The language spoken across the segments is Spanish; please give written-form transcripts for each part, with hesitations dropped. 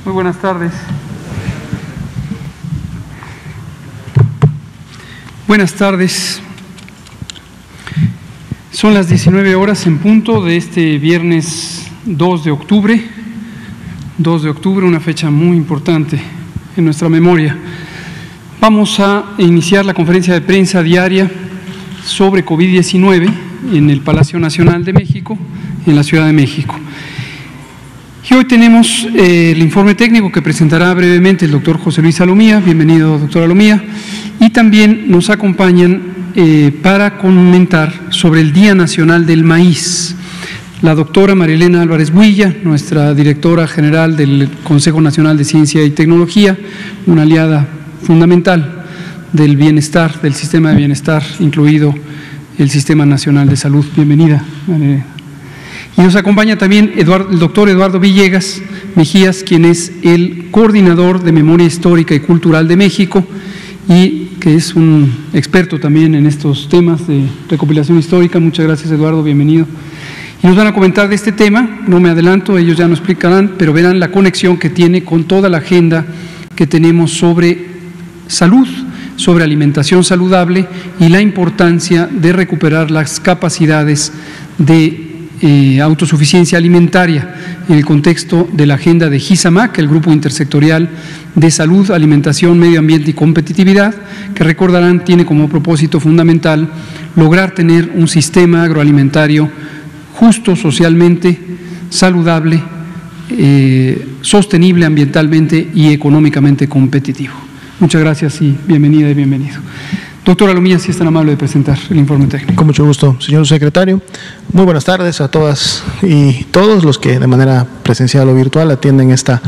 Muy buenas tardes. Buenas tardes. Son las 19 horas en punto de este viernes 2 de octubre. 2 de octubre, una fecha muy importante en nuestra memoria. Vamos a iniciar la conferencia de prensa diaria sobre COVID-19 en el Palacio Nacional de México, en la Ciudad de México. Y hoy tenemos el informe técnico que presentará brevemente el doctor José Luis Alomía. Bienvenido, doctor Alomía. Y también nos acompañan para comentar sobre el Día Nacional del Maíz la doctora Marilena Álvarez Builla, nuestra directora general del Consejo Nacional de Ciencia y Tecnología, una aliada fundamental del bienestar, del sistema de bienestar, incluido el Sistema Nacional de Salud. Bienvenida, Marilena. Y nos acompaña también el doctor Eduardo Villegas Mejías, quien es el coordinador de Memoria Histórica y Cultural de México y que es un experto también en estos temas de recopilación histórica. Muchas gracias, Eduardo, bienvenido. Y nos van a comentar de este tema, no me adelanto, ellos ya nos explicarán, pero verán la conexión que tiene con toda la agenda que tenemos sobre salud, sobre alimentación saludable y la importancia de recuperar las capacidades de autosuficiencia alimentaria en el contexto de la agenda de GISAMAC, el Grupo Intersectorial de Salud, Alimentación, Medio Ambiente y Competitividad, que recordarán tiene como propósito fundamental lograr tener un sistema agroalimentario justo socialmente, saludable, sostenible ambientalmente y económicamente competitivo. Muchas gracias y bienvenida y bienvenido. Doctor Alomía, si es tan amable de presentar el informe técnico. Con mucho gusto, señor secretario. Muy buenas tardes a todas y todos los que de manera presencial o virtual atienden esta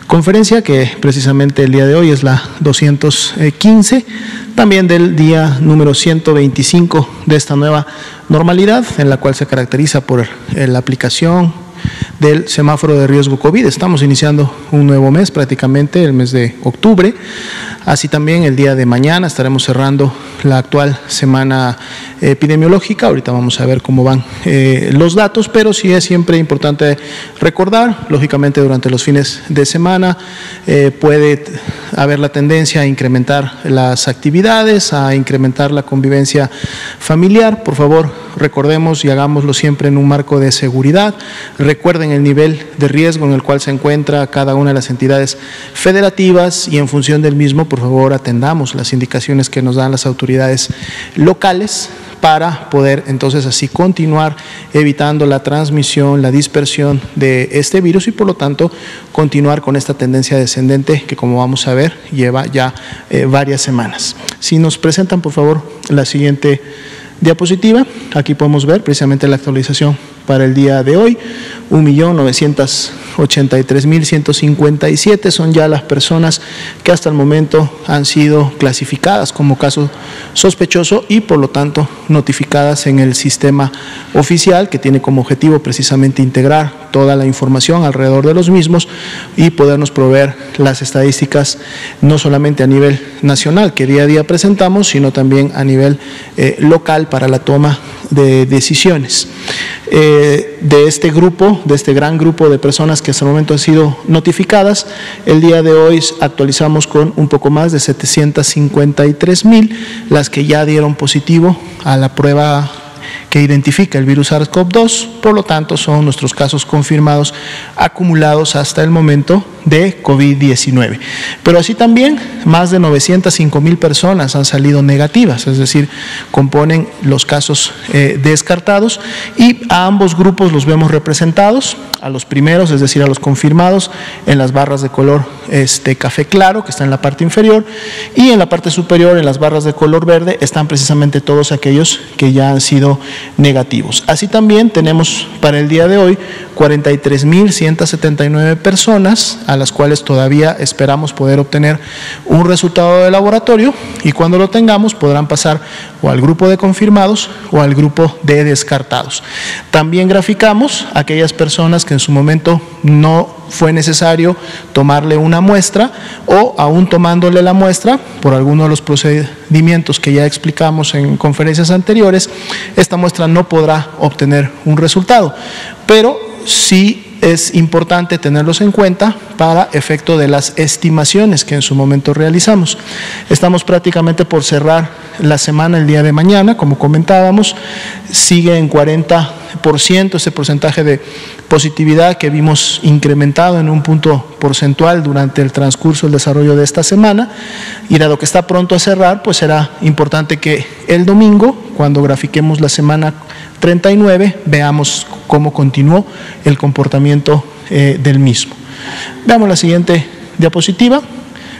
conferencia, que precisamente el día de hoy es la 215, también del día número 125 de esta nueva normalidad, en la cual se caracteriza por la aplicación del semáforo de riesgo COVID. Estamos iniciando un nuevo mes, prácticamente el mes de octubre. Así también el día de mañana estaremos cerrando la actual semana epidemiológica. Ahorita vamos a ver cómo van los datos, pero sí es siempre importante recordar, lógicamente durante los fines de semana puede haber la tendencia a incrementar las actividades, a incrementar la convivencia familiar. Por favor, recordemos y hagámoslo siempre en un marco de seguridad. Recuerden el nivel de riesgo en el cual se encuentra cada una de las entidades federativas y en función del mismo, por favor, atendamos las indicaciones que nos dan las autoridades locales para poder entonces así continuar evitando la transmisión, la dispersión de este virus y por lo tanto continuar con esta tendencia descendente que, como vamos a ver, lleva ya varias semanas. Si nos presentan por favor la siguiente diapositiva, aquí podemos ver precisamente la actualización para el día de hoy. 1.983.157 son ya las personas que hasta el momento han sido clasificadas como caso sospechoso y por lo tanto notificadas en el sistema oficial, que tiene como objetivo precisamente integrar toda la información alrededor de los mismos y podernos proveer las estadísticas no solamente a nivel nacional que día a día presentamos, sino también a nivel local para la toma de decisiones. De este grupo, de este gran grupo de personas que hasta el momento han sido notificadas, el día de hoy actualizamos con un poco más de 753,000 las que ya dieron positivo a la prueba que identifica el virus SARS-CoV-2, por lo tanto son nuestros casos confirmados acumulados hasta el momento de COVID-19. Pero así también más de 905,000 personas han salido negativas, es decir, componen los casos descartados y a ambos grupos los vemos representados, a los primeros, es decir, a los confirmados, en las barras de color café claro, que está en la parte inferior, y en la parte superior, en las barras de color verde, están precisamente todos aquellos que ya han sido negativos. Así también tenemos para el día de hoy 43,179 personas a las cuales todavía esperamos poder obtener un resultado de laboratorio y cuando lo tengamos podrán pasar o al grupo de confirmados o al grupo de descartados. También graficamos aquellas personas que en su momento no fue necesario tomarle una muestra o aún tomándole la muestra por alguno de los procedimientos que ya explicamos en conferencias anteriores, esta muestra no podrá obtener un resultado, pero sí es importante tenerlos en cuenta para efecto de las estimaciones que en su momento realizamos. Estamos prácticamente por cerrar la semana el día de mañana, como comentábamos, sigue en 40% ese porcentaje de positividad que vimos incrementado en un punto porcentual durante el transcurso del desarrollo de esta semana, y dado que está pronto a cerrar, pues será importante que el domingo, cuando grafiquemos la semana 39, veamos cómo continuó el comportamiento del mismo. Veamos la siguiente diapositiva.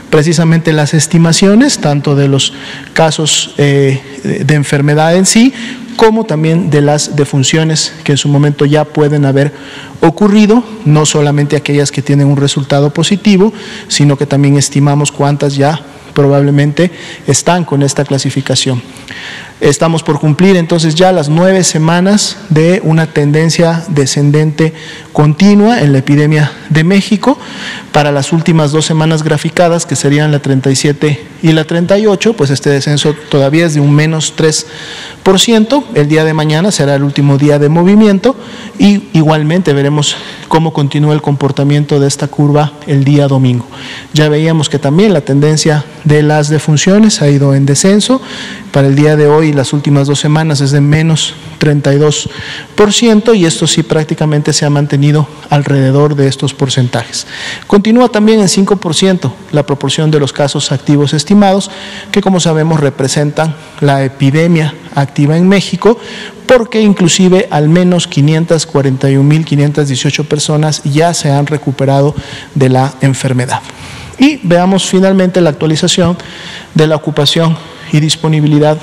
Precisamente las estimaciones, tanto de los casos de enfermedad en sí, como también de las defunciones que en su momento ya pueden haber ocurrido, no solamente aquellas que tienen un resultado positivo, sino que también estimamos cuántas ya probablemente están con esta clasificación. Estamos por cumplir entonces ya las 9 semanas de una tendencia descendente continua en la epidemia de México. Para las últimas 2 semanas graficadas, que serían la 37 y la 38, pues este descenso todavía es de un menos 3%. El día de mañana será el último día de movimiento y igualmente veremos cómo continúa el comportamiento de esta curva el día domingo. Ya veíamos que también la tendencia de las defunciones ha ido en descenso. Para el día de hoy, las últimas 2 semanas es de menos 32%, y esto sí prácticamente se ha mantenido alrededor de estos porcentajes. Continúa también en 5% la proporción de los casos activos estimados, que como sabemos representan la epidemia activa en México, porque inclusive al menos 541.518 personas ya se han recuperado de la enfermedad. Y veamos finalmente la actualización de la ocupación y disponibilidad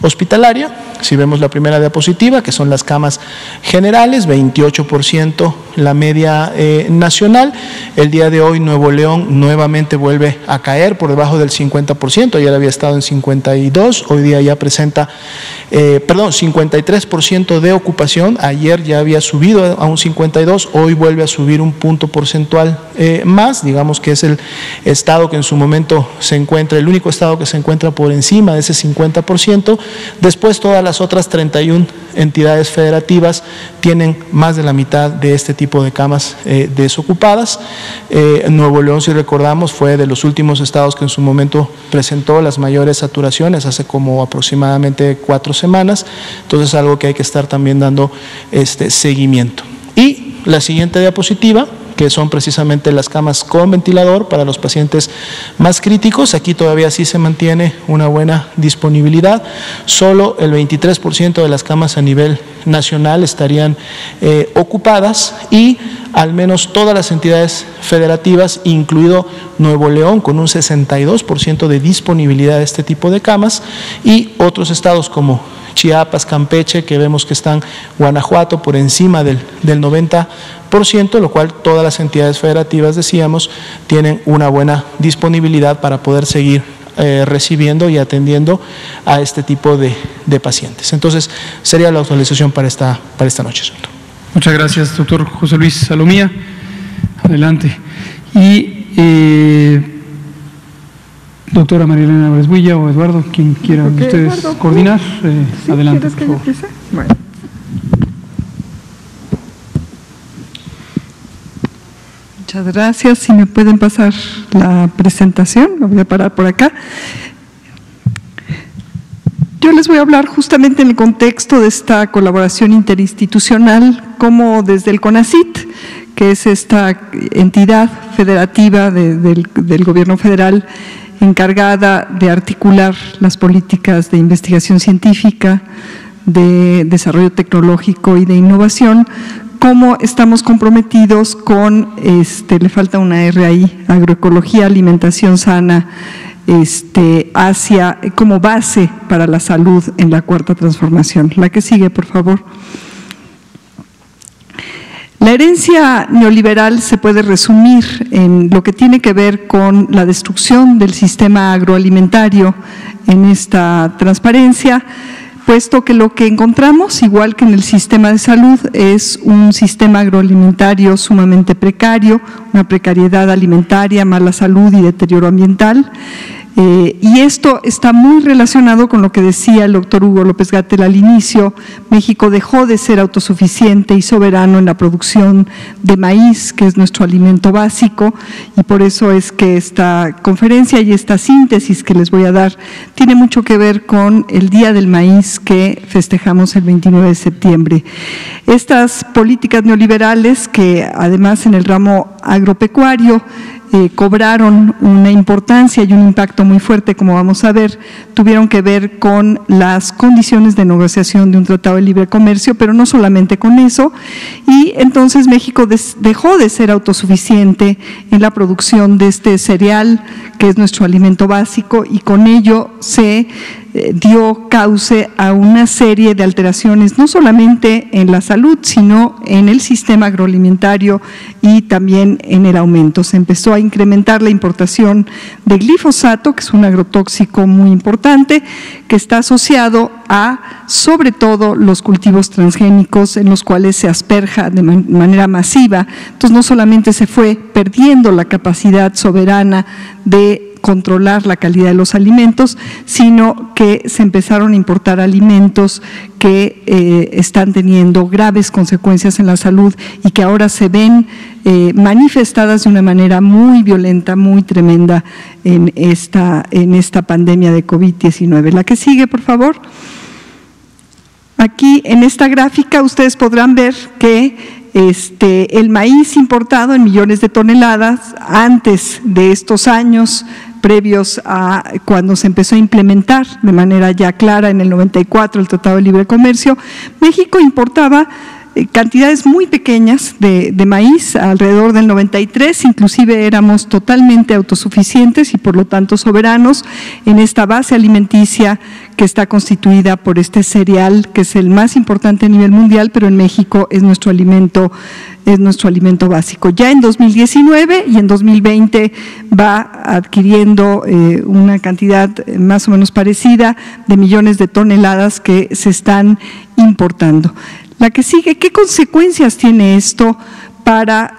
hospitalaria. Si vemos la primera diapositiva, que son las camas generales, 28% la media nacional. El día de hoy Nuevo León nuevamente vuelve a caer por debajo del 50%, ayer había estado en 52%, hoy día ya presenta, 53% de ocupación, ayer ya había subido a un 52%, hoy vuelve a subir un punto porcentual más, digamos que es el estado que en su momento se encuentra, el único estado que se encuentra por encima de ese 50%, después todas las otras 31 entidades federativas tienen más de la mitad de este tipo de camas desocupadas. Nuevo León, si recordamos, fue de los últimos estados que en su momento presentó las mayores saturaciones hace como aproximadamente 4 semanas, entonces es algo que hay que estar también dando seguimiento. Y la siguiente diapositiva, que son precisamente las camas con ventilador para los pacientes más críticos. Aquí todavía sí se mantiene una buena disponibilidad. Solo el 23% de las camas a nivel nacional estarían ocupadas, y al menos todas las entidades federativas, incluido Nuevo León, con un 62% de disponibilidad de este tipo de camas, y otros estados como Chiapas, Campeche, que vemos que están, Guanajuato, por encima del 90%, lo cual todas las entidades federativas, decíamos, tienen una buena disponibilidad para poder seguir recibiendo y atendiendo a este tipo de pacientes. Entonces, sería la actualización para esta noche. Muchas gracias, doctor José Luis Salomía. Adelante. Y doctora María Elena Álvarez Builla o Eduardo, quien quiera ustedes Eduardo, coordinar, ¿sí? Adelante, por favor. Bueno. Muchas gracias. Si me pueden pasar la presentación, me voy a parar por acá. Yo les voy a hablar justamente en el contexto de esta colaboración interinstitucional, como desde el CONACYT, que es esta entidad federativa del gobierno federal encargada de articular las políticas de investigación científica, de desarrollo tecnológico y de innovación, cómo estamos comprometidos con, le falta una R ahí, agroecología, alimentación sana, hacia como base para la salud en la cuarta transformación. La que sigue, por favor. La herencia neoliberal se puede resumir en lo que tiene que ver con la destrucción del sistema agroalimentario en esta transparencia, puesto que lo que encontramos, igual que en el sistema de salud, es un sistema agroalimentario sumamente precario, una precariedad alimentaria, mala salud y deterioro ambiental. Y esto está muy relacionado con lo que decía el doctor Hugo López-Gatell al inicio. México dejó de ser autosuficiente y soberano en la producción de maíz, que es nuestro alimento básico, y por eso es que esta conferencia y esta síntesis que les voy a dar tiene mucho que ver con el Día del Maíz que festejamos el 29 de septiembre. Estas políticas neoliberales que además en el ramo agropecuario cobraron una importancia y un impacto muy fuerte, como vamos a ver, tuvieron que ver con las condiciones de negociación de un tratado de libre comercio, pero no solamente con eso, y entonces México dejó de ser autosuficiente en la producción de este cereal, que es nuestro alimento básico, y con ello se dio cauce a una serie de alteraciones, no solamente en la salud, sino en el sistema agroalimentario y también en el aumento. Se empezó a incrementar la importación de glifosato, que es un agrotóxico muy importante, que está asociado a, sobre todo, los cultivos transgénicos en los cuales se asperja de manera masiva. Entonces, no solamente se fue perdiendo la capacidad soberana de controlar la calidad de los alimentos, sino que se empezaron a importar alimentos que están teniendo graves consecuencias en la salud y que ahora se ven manifestadas de una manera muy violenta, muy tremenda en esta pandemia de COVID-19. La que sigue, por favor. Aquí en esta gráfica ustedes podrán ver que el maíz importado en millones de toneladas antes de estos años previos a cuando se empezó a implementar de manera ya clara en el 94 el Tratado de Libre Comercio, México importaba cantidades muy pequeñas de maíz, alrededor del 93, inclusive éramos totalmente autosuficientes y por lo tanto soberanos en esta base alimenticia que está constituida por este cereal, que es el más importante a nivel mundial, pero en México es nuestro alimento básico. Ya en 2019 y en 2020 va adquiriendo una cantidad más o menos parecida de millones de toneladas que se están importando. La que sigue, ¿qué consecuencias tiene esto para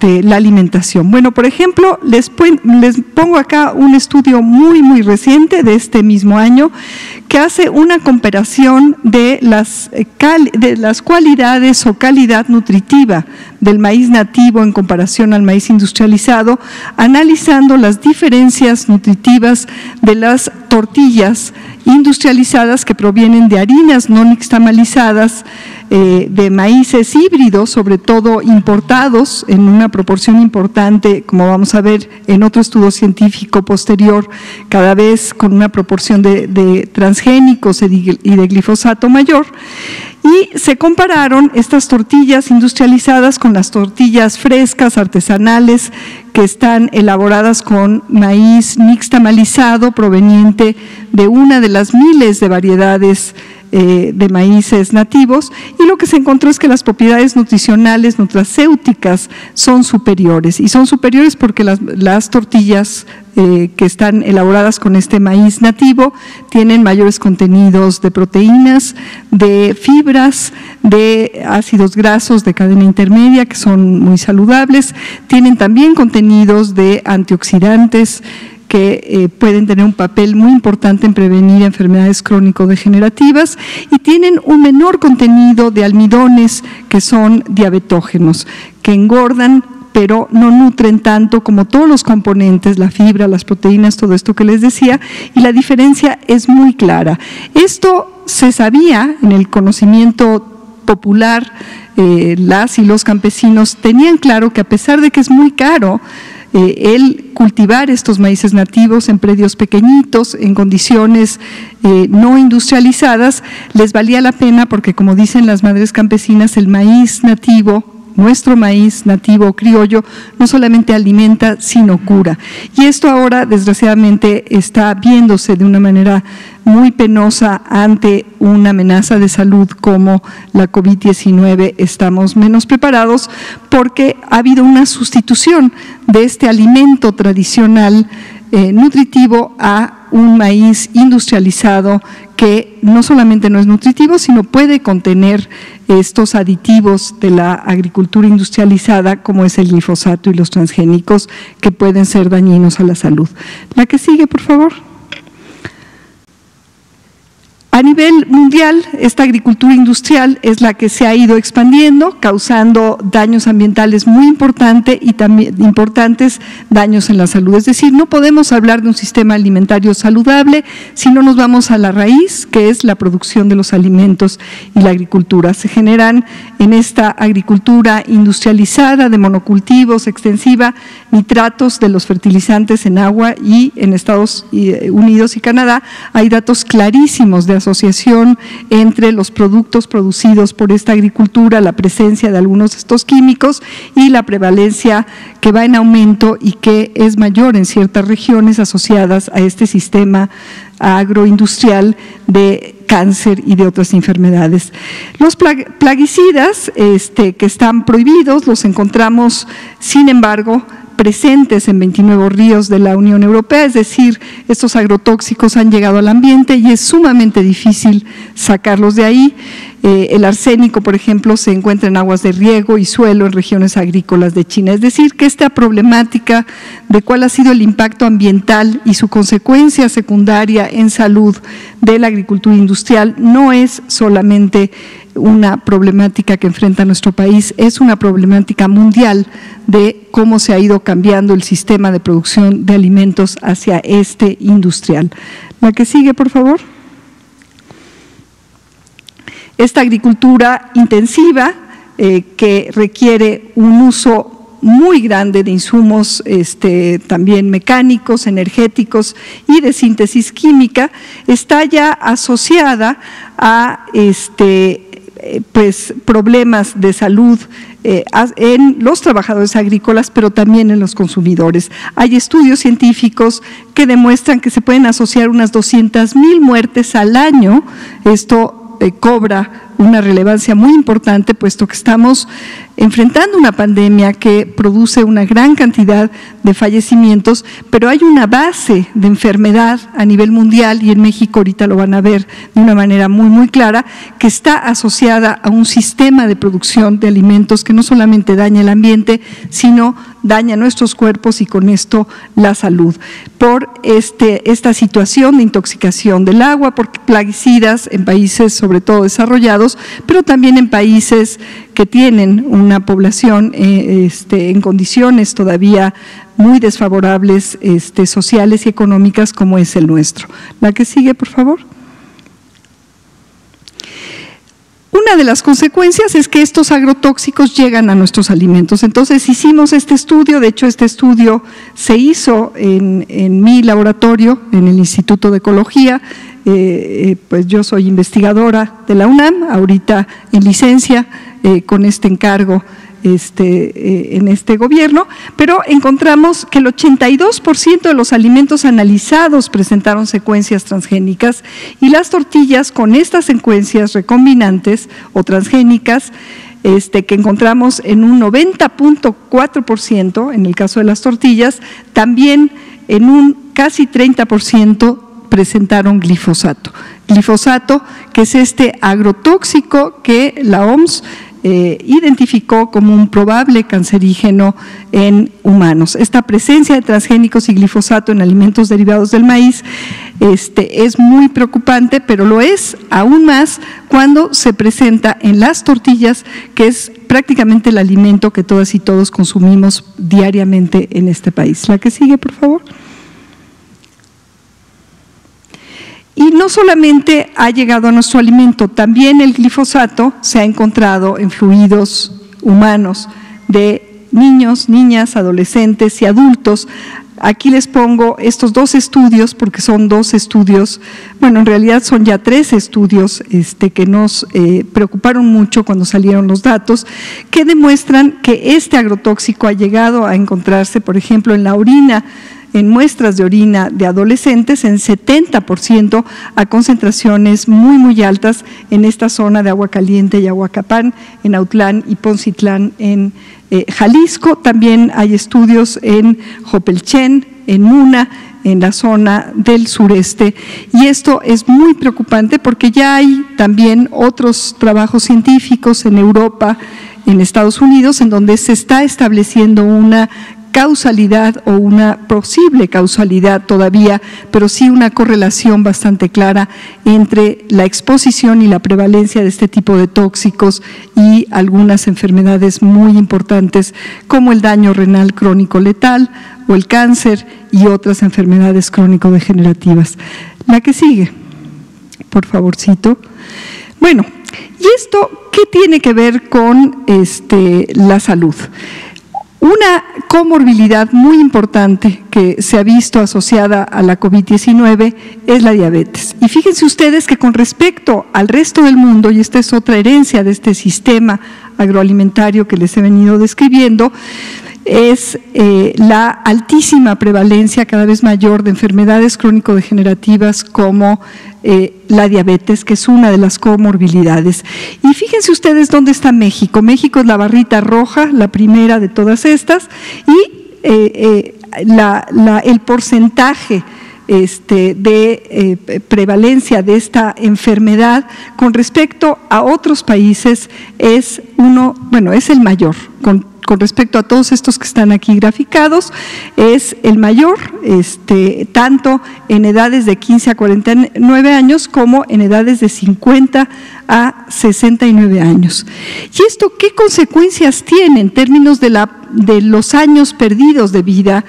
la alimentación? Bueno, por ejemplo, les pongo acá un estudio muy reciente de este mismo año que hace una comparación de las cualidades o calidad nutritiva del maíz nativo en comparación al maíz industrializado, analizando las diferencias nutritivas de las tortillas industrializadas que provienen de harinas no nixtamalizadas, de maíces híbridos, sobre todo importados en una proporción importante, como vamos a ver en otro estudio científico posterior, cada vez con una proporción de transgénicos y de glifosato mayor. Y se compararon estas tortillas industrializadas con las tortillas frescas, artesanales, que están elaboradas con maíz nixtamalizado proveniente de una de las miles de variedades de maíces nativos, y lo que se encontró es que las propiedades nutricionales, nutracéuticas son superiores, y son superiores porque las tortillas que están elaboradas con este maíz nativo tienen mayores contenidos de proteínas, de fibras, de ácidos grasos de cadena intermedia que son muy saludables, tienen también contenidos de antioxidantes que pueden tener un papel muy importante en prevenir enfermedades crónico-degenerativas, y tienen un menor contenido de almidones que son diabetógenos, que engordan pero no nutren tanto como todos los componentes, la fibra, las proteínas, todo esto que les decía, y la diferencia es muy clara. Esto se sabía en el conocimiento popular, las y los campesinos tenían claro que a pesar de que es muy caro el cultivar estos maíces nativos en predios pequeñitos, en condiciones no industrializadas, les valía la pena porque, como dicen las madres campesinas, el maíz nativo, nuestro maíz nativo criollo, no solamente alimenta, sino cura. Y esto ahora, desgraciadamente, está viéndose de una manera muy penosa ante una amenaza de salud como la COVID-19. Estamos menos preparados porque ha habido una sustitución de este alimento tradicional nutritivo a un maíz industrializado que no solamente no es nutritivo, sino puede contener estos aditivos de la agricultura industrializada, como es el glifosato y los transgénicos, que pueden ser dañinos a la salud. La que sigue, por favor. A nivel mundial, esta agricultura industrial es la que se ha ido expandiendo, causando daños ambientales muy importantes y también importantes daños en la salud. Es decir, no podemos hablar de un sistema alimentario saludable si no nos vamos a la raíz, que es la producción de los alimentos y la agricultura. Se generan en esta agricultura industrializada de monocultivos extensiva nitratos de los fertilizantes en agua, y en Estados Unidos y Canadá hay datos clarísimos de asociación entre los productos producidos por esta agricultura, la presencia de algunos de estos químicos y la prevalencia que va en aumento y que es mayor en ciertas regiones asociadas a este sistema agroindustrial de cáncer y de otras enfermedades. Los plaguicidas que están prohibidos los encontramos, sin embargo, presentes en 29 ríos de la Unión Europea, es decir, estos agrotóxicos han llegado al ambiente y es sumamente difícil sacarlos de ahí. El arsénico, por ejemplo, se encuentra en aguas de riego y suelo en regiones agrícolas de China. Es decir, que esta problemática de cuál ha sido el impacto ambiental y su consecuencia secundaria en salud de la agricultura industrial no es solamente una problemática que enfrenta nuestro país, es una problemática mundial de cómo se ha ido cambiando el sistema de producción de alimentos hacia este industrial. La que sigue, por favor. Esta agricultura intensiva que requiere un uso muy grande de insumos también mecánicos, energéticos y de síntesis química, está ya asociada a problemas de salud en los trabajadores agrícolas, pero también en los consumidores. Hay estudios científicos que demuestran que se pueden asociar unas 200,000 muertes al año. Esto cobra una relevancia muy importante, puesto que estamos enfrentando una pandemia que produce una gran cantidad de fallecimientos, pero hay una base de enfermedad a nivel mundial, y en México ahorita lo van a ver de una manera muy, muy clara, que está asociada a un sistema de producción de alimentos que no solamente daña el ambiente, sino daña nuestros cuerpos y con esto la salud. Por esta situación de intoxicación del agua, por plaguicidas en países sobre todo desarrollados, pero también en países que tienen una población en condiciones todavía muy desfavorables sociales y económicas, como es el nuestro. La que sigue, por favor. Una de las consecuencias es que estos agrotóxicos llegan a nuestros alimentos. Entonces hicimos este estudio, de hecho este estudio se hizo en mi laboratorio, en el Instituto de Ecología. Pues yo soy investigadora de la UNAM, ahorita en licencia con este encargo en este gobierno, pero encontramos que el 82% de los alimentos analizados presentaron secuencias transgénicas, y las tortillas con estas secuencias recombinantes o transgénicas que encontramos en un 90.4% en el caso de las tortillas, también en un casi 30% presentaron glifosato. Glifosato, que es este agrotóxico que la OMS identificó como un probable cancerígeno en humanos. Esta presencia de transgénicos y glifosato en alimentos derivados del maíz es muy preocupante, pero lo es aún más cuando se presenta en las tortillas, que es prácticamente el alimento que todas y todos consumimos diariamente en este país. La que sigue, por favor. Y no solamente ha llegado a nuestro alimento, también el glifosato se ha encontrado en fluidos humanos de niños, niñas, adolescentes y adultos. Aquí les pongo estos dos estudios, porque son dos estudios, bueno, en realidad son ya 3 estudios que nos preocuparon mucho cuando salieron los datos, que demuestran que este agrotóxico ha llegado a encontrarse, por ejemplo, en la orina, en muestras de orina de adolescentes, en 70%, a concentraciones muy, muy altas en esta zona de Aguacaliente y Ahuacapán, en Autlán y Poncitlán, en Jalisco. También hay estudios en Jopelchen, en Muna, en la zona del sureste, y esto es muy preocupante porque ya hay también otros trabajos científicos en Europa, en Estados Unidos, en donde se está estableciendo una causalidad o una posible causalidad todavía, pero sí una correlación bastante clara entre la exposición y la prevalencia de este tipo de tóxicos y algunas enfermedades muy importantes como el daño renal crónico letal o el cáncer y otras enfermedades crónico-degenerativas. La que sigue, por favorcito. Bueno, ¿y esto qué tiene que ver con la salud? Una comorbilidad muy importante que se ha visto asociada a la COVID-19 es la diabetes. Y fíjense ustedes que con respecto al resto del mundo, y esta es otra herencia de este sistema agroalimentario que les he venido describiendo, es la altísima prevalencia cada vez mayor de enfermedades crónico-degenerativas como la diabetes, que es una de las comorbilidades. Y fíjense ustedes dónde está México. México es la barrita roja, la primera de todas estas, y el porcentaje de prevalencia de esta enfermedad con respecto a otros países es el mayor. Con respecto a todos estos que están aquí graficados, es el mayor, tanto en edades de 15 a 49 años como en edades de 50 a 69 años. ¿Y esto qué consecuencias tiene en términos de los años perdidos de vida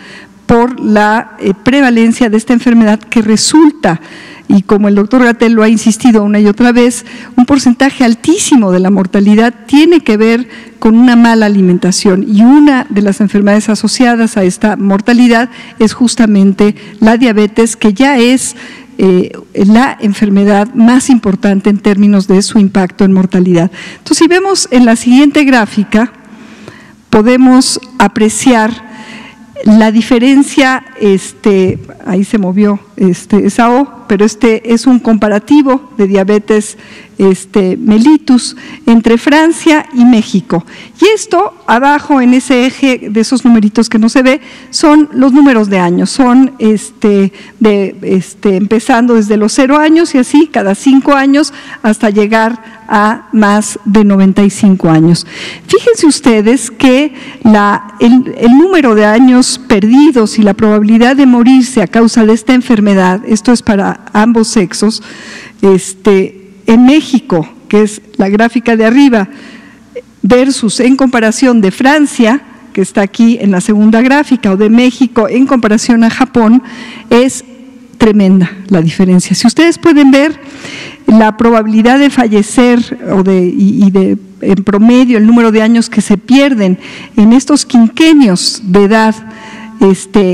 por la prevalencia de esta enfermedad que resulta, y como el doctor Gatell lo ha insistido una y otra vez, un porcentaje altísimo de la mortalidad tiene que ver con una mala alimentación, y una de las enfermedades asociadas a esta mortalidad es justamente la diabetes, que ya es la enfermedad más importante en términos de su impacto en mortalidad. Entonces, si vemos en la siguiente gráfica, podemos apreciar la diferencia, ahí se movió esa O, pero es un comparativo de diabetes mellitus entre Francia y México. Y esto, abajo en ese eje de esos numeritos que no se ve, son los números de años, son empezando desde los 0 años y así cada 5 años hasta llegar a más de 95 años. Fíjense ustedes que el número de años perdidos y la probabilidad de morirse a causa de esta enfermedad, esto es para ambos sexos, en México, que es la gráfica de arriba, versus en comparación de Francia, que está aquí en la segunda gráfica, o de México en comparación a Japón, es tremenda la diferencia. Si ustedes pueden ver la probabilidad de fallecer en promedio el número de años que se pierden en estos quinquenios de edad,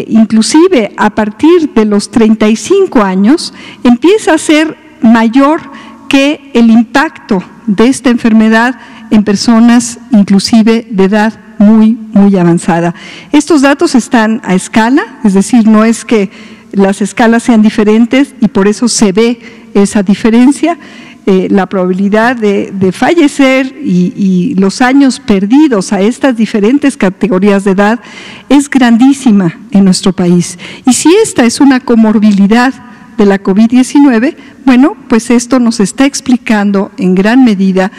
inclusive a partir de los 35 años, empieza a ser mayor que el impacto de esta enfermedad en personas inclusive de edad muy, muy avanzada. Estos datos están a escala, es decir, no es que las escalas sean diferentes y por eso se ve esa diferencia. La probabilidad de fallecer y los años perdidos a estas diferentes categorías de edad es grandísima en nuestro país. Y si esta es una comorbilidad de la COVID-19, bueno, pues esto nos está explicando en gran medida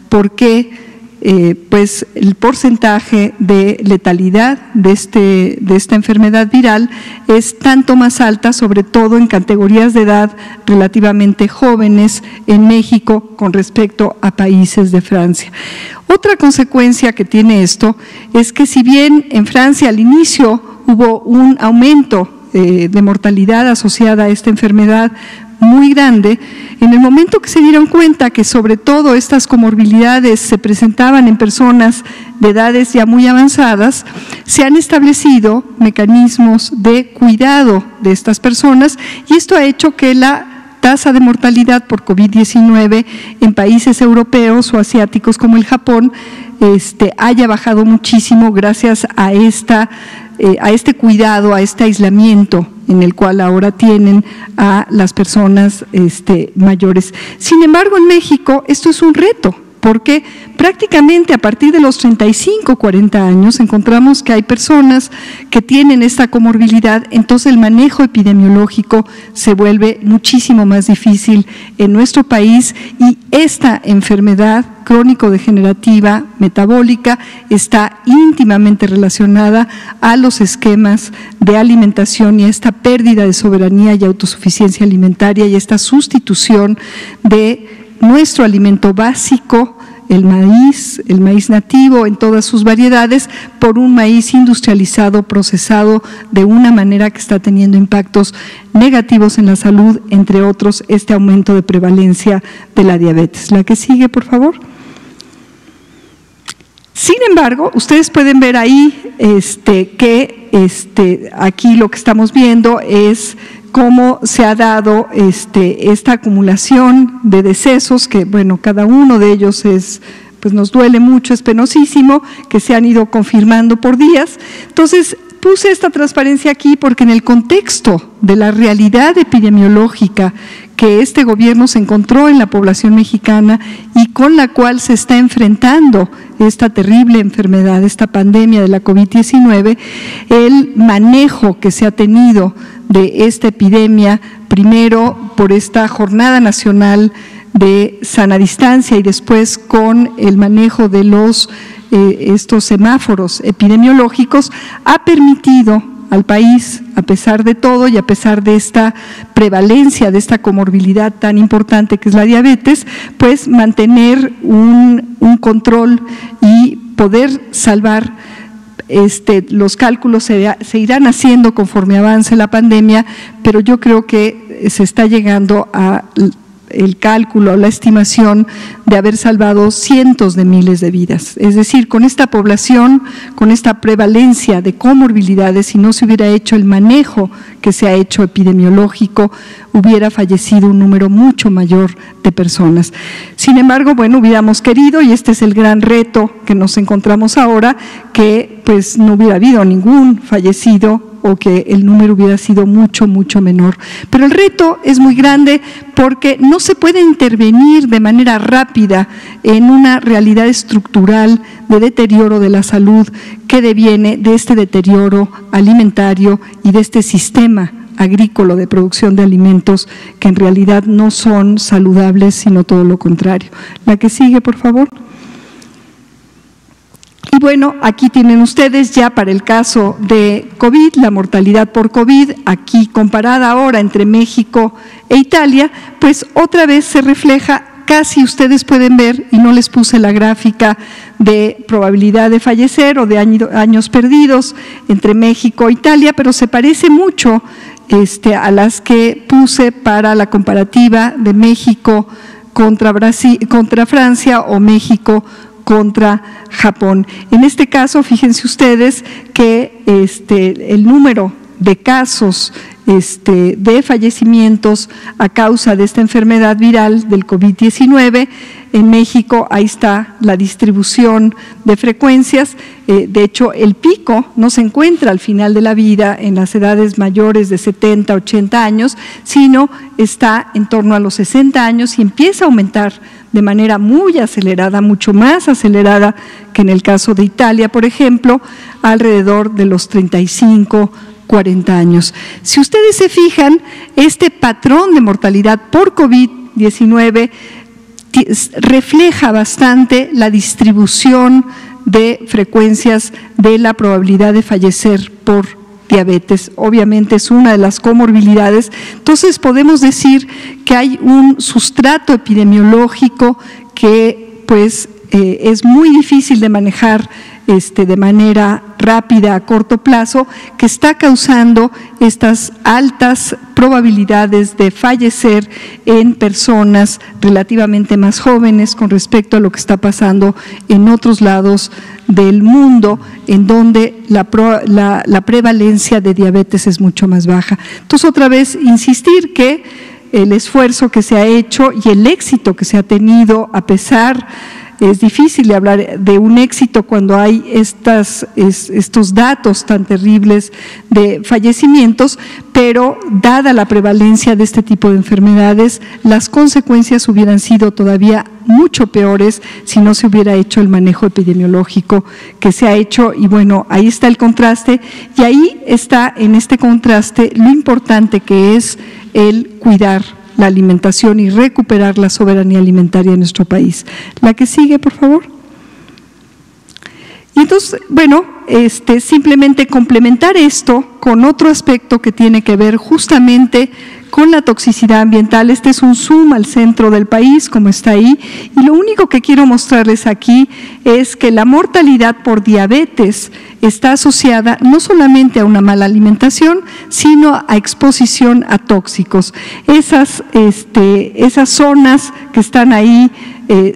por qué pues el porcentaje de letalidad de esta enfermedad viral es tanto más alta, sobre todo en categorías de edad relativamente jóvenes en México con respecto a países de Francia. Otra consecuencia que tiene esto es que si bien en Francia al inicio hubo un aumento de mortalidad asociada a esta enfermedad muy grande, en el momento que se dieron cuenta que sobre todo estas comorbilidades se presentaban en personas de edades ya muy avanzadas, se han establecido mecanismos de cuidado de estas personas, y esto ha hecho que la tasa de mortalidad por COVID-19 en países europeos o asiáticos como el Japón haya bajado muchísimo gracias a este cuidado, a este aislamiento en el cual ahora tienen a las personas mayores. Sin embargo, en México esto es un reto, porque prácticamente a partir de los 35, 40 años encontramos que hay personas que tienen esta comorbilidad, entonces el manejo epidemiológico se vuelve muchísimo más difícil en nuestro país y esta enfermedad crónico-degenerativa metabólica está íntimamente relacionada a los esquemas de alimentación y a esta pérdida de soberanía y autosuficiencia alimentaria y esta sustitución de nuestro alimento básico, el maíz nativo en todas sus variedades, por un maíz industrializado, procesado de una manera que está teniendo impactos negativos en la salud, entre otros este aumento de prevalencia de la diabetes. La que sigue, por favor. Sin embargo, ustedes pueden ver ahí que aquí lo que estamos viendo es cómo se ha dado esta acumulación de decesos, que bueno, cada uno de ellos pues nos duele mucho, es penosísimo, que se han ido confirmando por días. Entonces, puse esta transparencia aquí porque en el contexto de la realidad epidemiológica que este gobierno se encontró en la población mexicana y con la cual se está enfrentando esta terrible enfermedad, esta pandemia de la COVID-19, el manejo que se ha tenido de esta epidemia, primero por esta Jornada Nacional de Sana Distancia y después con el manejo de estos semáforos epidemiológicos, ha permitido al país, a pesar de todo y a pesar de esta prevalencia, de esta comorbilidad tan importante que es la diabetes, pues mantener un control y poder salvar. Los cálculos se irán haciendo conforme avance la pandemia, pero yo creo que se está llegando a el cálculo, la estimación de haber salvado cientos de miles de vidas. Es decir, con esta población, con esta prevalencia de comorbilidades, si no se hubiera hecho el manejo que se ha hecho epidemiológico, hubiera fallecido un número mucho mayor de personas. Sin embargo, bueno, hubiéramos querido, y este es el gran reto que nos encontramos ahora, que pues no hubiera habido ningún fallecido o que el número hubiera sido mucho, mucho menor. Pero el reto es muy grande porque no se puede intervenir de manera rápida en una realidad estructural de deterioro de la salud que deviene de este deterioro alimentario y de este sistema agrícola de producción de alimentos que en realidad no son saludables, sino todo lo contrario. La que sigue, por favor. Y bueno, aquí tienen ustedes ya para el caso de COVID, la mortalidad por COVID, aquí comparada ahora entre México e Italia, pues otra vez se refleja, casi ustedes pueden ver, y no les puse la gráfica de probabilidad de fallecer o de años perdidos entre México e Italia, pero se parece mucho a las que puse para la comparativa de México contra Francia o México contra Japón. En este caso, fíjense ustedes que el número de casos de fallecimientos a causa de esta enfermedad viral del COVID-19, en México ahí está la distribución de frecuencias. De hecho, el pico no se encuentra al final de la vida en las edades mayores de 70, 80 años, sino está en torno a los 60 años y empieza a aumentar de manera muy acelerada, mucho más acelerada que en el caso de Italia, por ejemplo, alrededor de los 35, 40 años. Si ustedes se fijan, este patrón de mortalidad por COVID-19 refleja bastante la distribución de frecuencias de la probabilidad de fallecer por diabetes. Obviamente es una de las comorbilidades. Entonces podemos decir que hay un sustrato epidemiológico que pues es muy difícil de manejar de manera rápida a corto plazo, que está causando estas altas probabilidades de fallecer en personas relativamente más jóvenes con respecto a lo que está pasando en otros lados del mundo, en donde la prevalencia de diabetes es mucho más baja. Entonces, otra vez, insistir que el esfuerzo que se ha hecho y el éxito que se ha tenido a pesar es difícil hablar de un éxito cuando hay estos datos tan terribles de fallecimientos, pero dada la prevalencia de este tipo de enfermedades, las consecuencias hubieran sido todavía mucho peores si no se hubiera hecho el manejo epidemiológico que se ha hecho. Y bueno, ahí está el contraste, y ahí está, en este contraste, lo importante que es el cuidar la alimentación y recuperar la soberanía alimentaria en nuestro país. La que sigue, por favor. Y entonces, bueno, simplemente complementar esto con otro aspecto que tiene que ver justamente con la toxicidad ambiental. Este es un zoom al centro del país, como está ahí, y lo único que quiero mostrarles aquí es que la mortalidad por diabetes está asociada no solamente a una mala alimentación, sino a exposición a tóxicos. Esas zonas que están ahí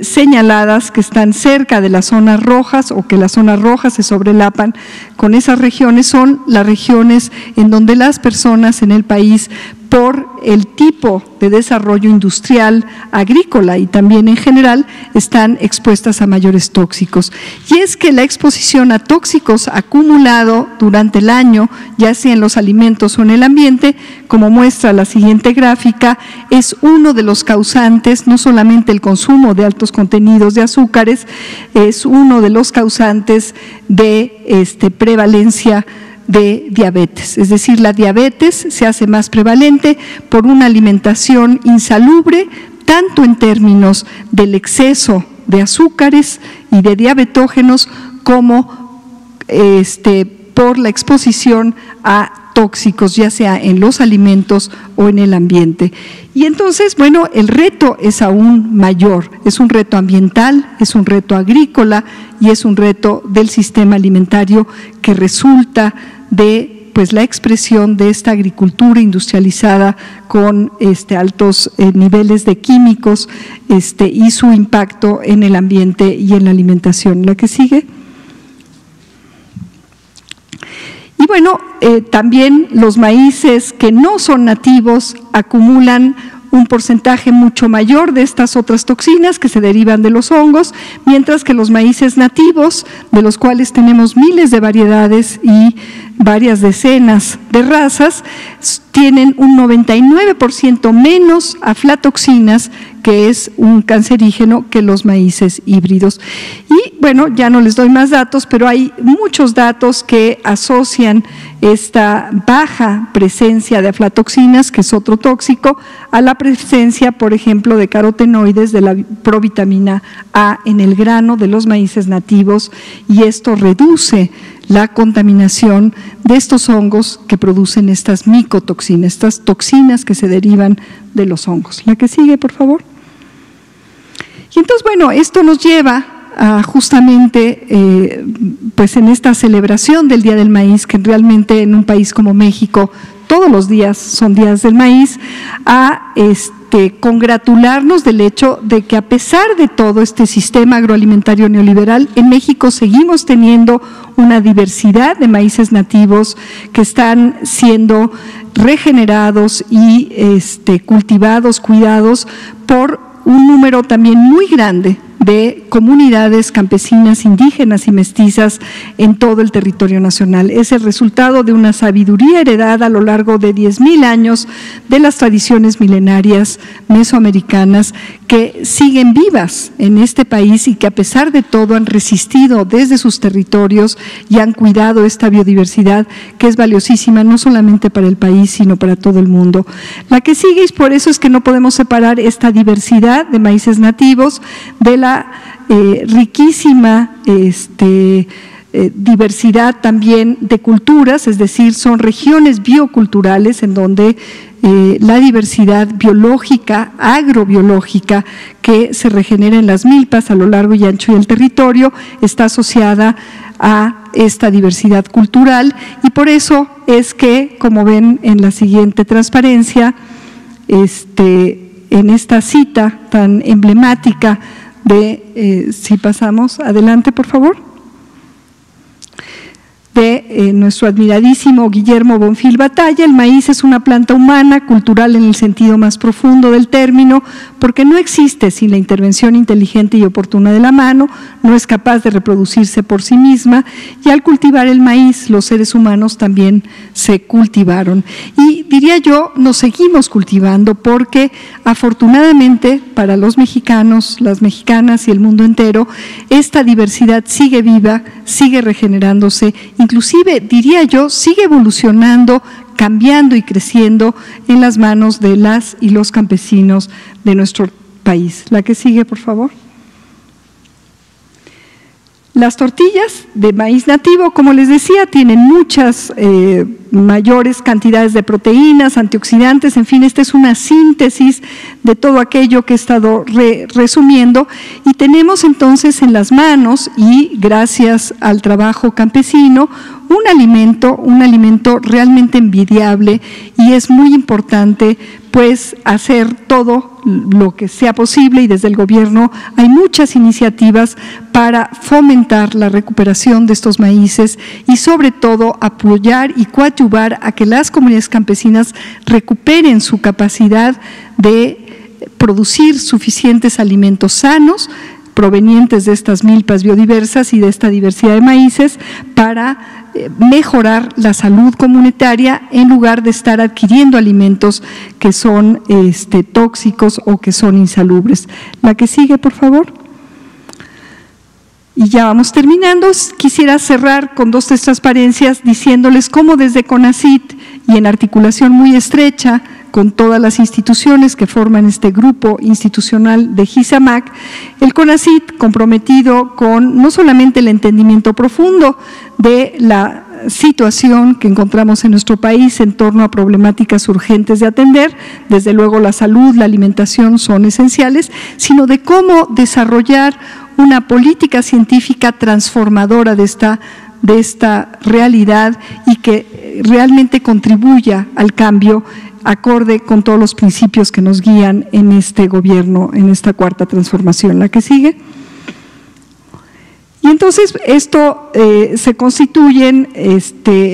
señaladas, que están cerca de las zonas rojas o que las zonas rojas se sobrelapan con esas regiones, son las regiones en donde las personas en el país, por el tipo de desarrollo industrial, agrícola y también en general, están expuestas a mayores tóxicos. Y es que la exposición a tóxicos acumulado durante el año, ya sea en los alimentos o en el ambiente, como muestra la siguiente gráfica, es uno de los causantes, no solamente el consumo de altos contenidos de azúcares, es uno de los causantes de prevalencia de diabetes. Es decir, la diabetes se hace más prevalente por una alimentación insalubre, tanto en términos del exceso de azúcares y de diabetógenos, como por la exposición a tóxicos, ya sea en los alimentos o en el ambiente. Y entonces, bueno, el reto es aún mayor, es un reto ambiental, es un reto agrícola y es un reto del sistema alimentario que resulta de la expresión de esta agricultura industrializada con altos niveles de químicos y su impacto en el ambiente y en la alimentación. La que sigue. Y bueno, también los maíces que no son nativos acumulan un porcentaje mucho mayor de estas otras toxinas que se derivan de los hongos, mientras que los maíces nativos, de los cuales tenemos miles de variedades y varias decenas de razas, tienen un 99% menos aflatoxinas, que es un cancerígeno, que los maíces híbridos. Y bueno, ya no les doy más datos, pero hay muchos datos que asocian esta baja presencia de aflatoxinas, que es otro tóxico, a la presencia, por ejemplo, de carotenoides, de la provitamina A en el grano de los maíces nativos, y esto reduce la contaminación de estos hongos que producen estas micotoxinas, estas toxinas que se derivan de los hongos. La que sigue, por favor. Y entonces, bueno, esto nos lleva a justamente, en esta celebración del Día del Maíz, que realmente en un país como México todos los días son días del maíz, a congratularnos del hecho de que a pesar de todo este sistema agroalimentario neoliberal, en México seguimos teniendo una diversidad de maíces nativos que están siendo regenerados y cultivados, cuidados por un número también muy grande de comunidades campesinas, indígenas y mestizas en todo el territorio nacional. Es el resultado de una sabiduría heredada a lo largo de 10,000 años de las tradiciones milenarias mesoamericanas que siguen vivas en este país y que a pesar de todo han resistido desde sus territorios y han cuidado esta biodiversidad que es valiosísima no solamente para el país sino para todo el mundo. La que sigue, y por eso es que no podemos separar esta diversidad de maíces nativos de la riquísima diversidad también de culturas, es decir, son regiones bioculturales en donde la diversidad biológica, agrobiológica que se regenera en las milpas a lo largo y ancho del territorio está asociada a esta diversidad cultural, y por eso es que, como ven en la siguiente transparencia, en esta cita tan emblemática de, si pasamos adelante, por favor. de nuestro admiradísimo Guillermo Bonfil Batalla. El maíz es una planta humana, cultural en el sentido más profundo del término, porque no existe sin la intervención inteligente y oportuna de la mano, no es capaz de reproducirse por sí misma, y al cultivar el maíz, los seres humanos también se cultivaron. Y diría yo, nos seguimos cultivando porque afortunadamente para los mexicanos, las mexicanas y el mundo entero, esta diversidad sigue viva, sigue regenerándose, inclusive, diría yo, sigue evolucionando, cambiando y creciendo en las manos de las y los campesinos de nuestro país. La que sigue, por favor. Las tortillas de maíz nativo, como les decía, tienen muchas mayores cantidades de proteínas, antioxidantes, en fin, esta es una síntesis de todo aquello que he estado resumiendo, y tenemos entonces en las manos, y gracias al trabajo campesino, un alimento realmente envidiable, y es muy importante pues hacer todo lo que sea posible, y desde el gobierno hay muchas iniciativas para fomentar la recuperación de estos maíces y sobre todo apoyar y coadyuvar a que las comunidades campesinas recuperen su capacidad de producir suficientes alimentos sanos provenientes de estas milpas biodiversas y de esta diversidad de maíces para mejorar la salud comunitaria en lugar de estar adquiriendo alimentos que son tóxicos o que son insalubres. La que sigue, por favor. Y ya vamos terminando. Quisiera cerrar con 2 transparencias diciéndoles cómo desde CONACYT y en articulación muy estrecha con todas las instituciones que forman este grupo institucional de GISAMAC, el CONACYT, comprometido con no solamente el entendimiento profundo de la situación que encontramos en nuestro país en torno a problemáticas urgentes de atender, desde luego la salud, la alimentación son esenciales, sino de cómo desarrollar una política científica transformadora de esta realidad y que realmente contribuya al cambio acorde con todos los principios que nos guían en este gobierno, en esta 4ª transformación. La que sigue. Y entonces esto se constituyen,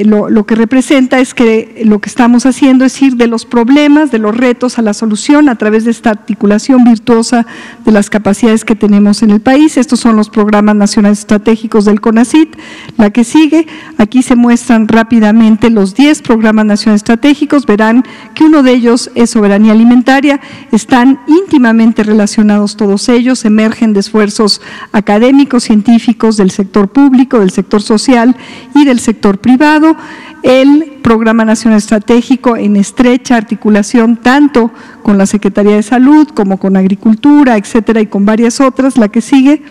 lo que representa es que lo que estamos haciendo es ir de los problemas, de los retos a la solución a través de esta articulación virtuosa de las capacidades que tenemos en el país. Estos son los programas nacionales estratégicos del CONACYT. La que sigue, aquí se muestran rápidamente los 10 programas nacionales estratégicos, verán que uno de ellos es soberanía alimentaria, están íntimamente relacionados todos ellos, emergen de esfuerzos académicos, científicos, del sector público, del sector social y del sector privado. El Programa Nacional Estratégico en estrecha articulación tanto con la Secretaría de Salud como con Agricultura, etcétera, y con varias otras. La que sigue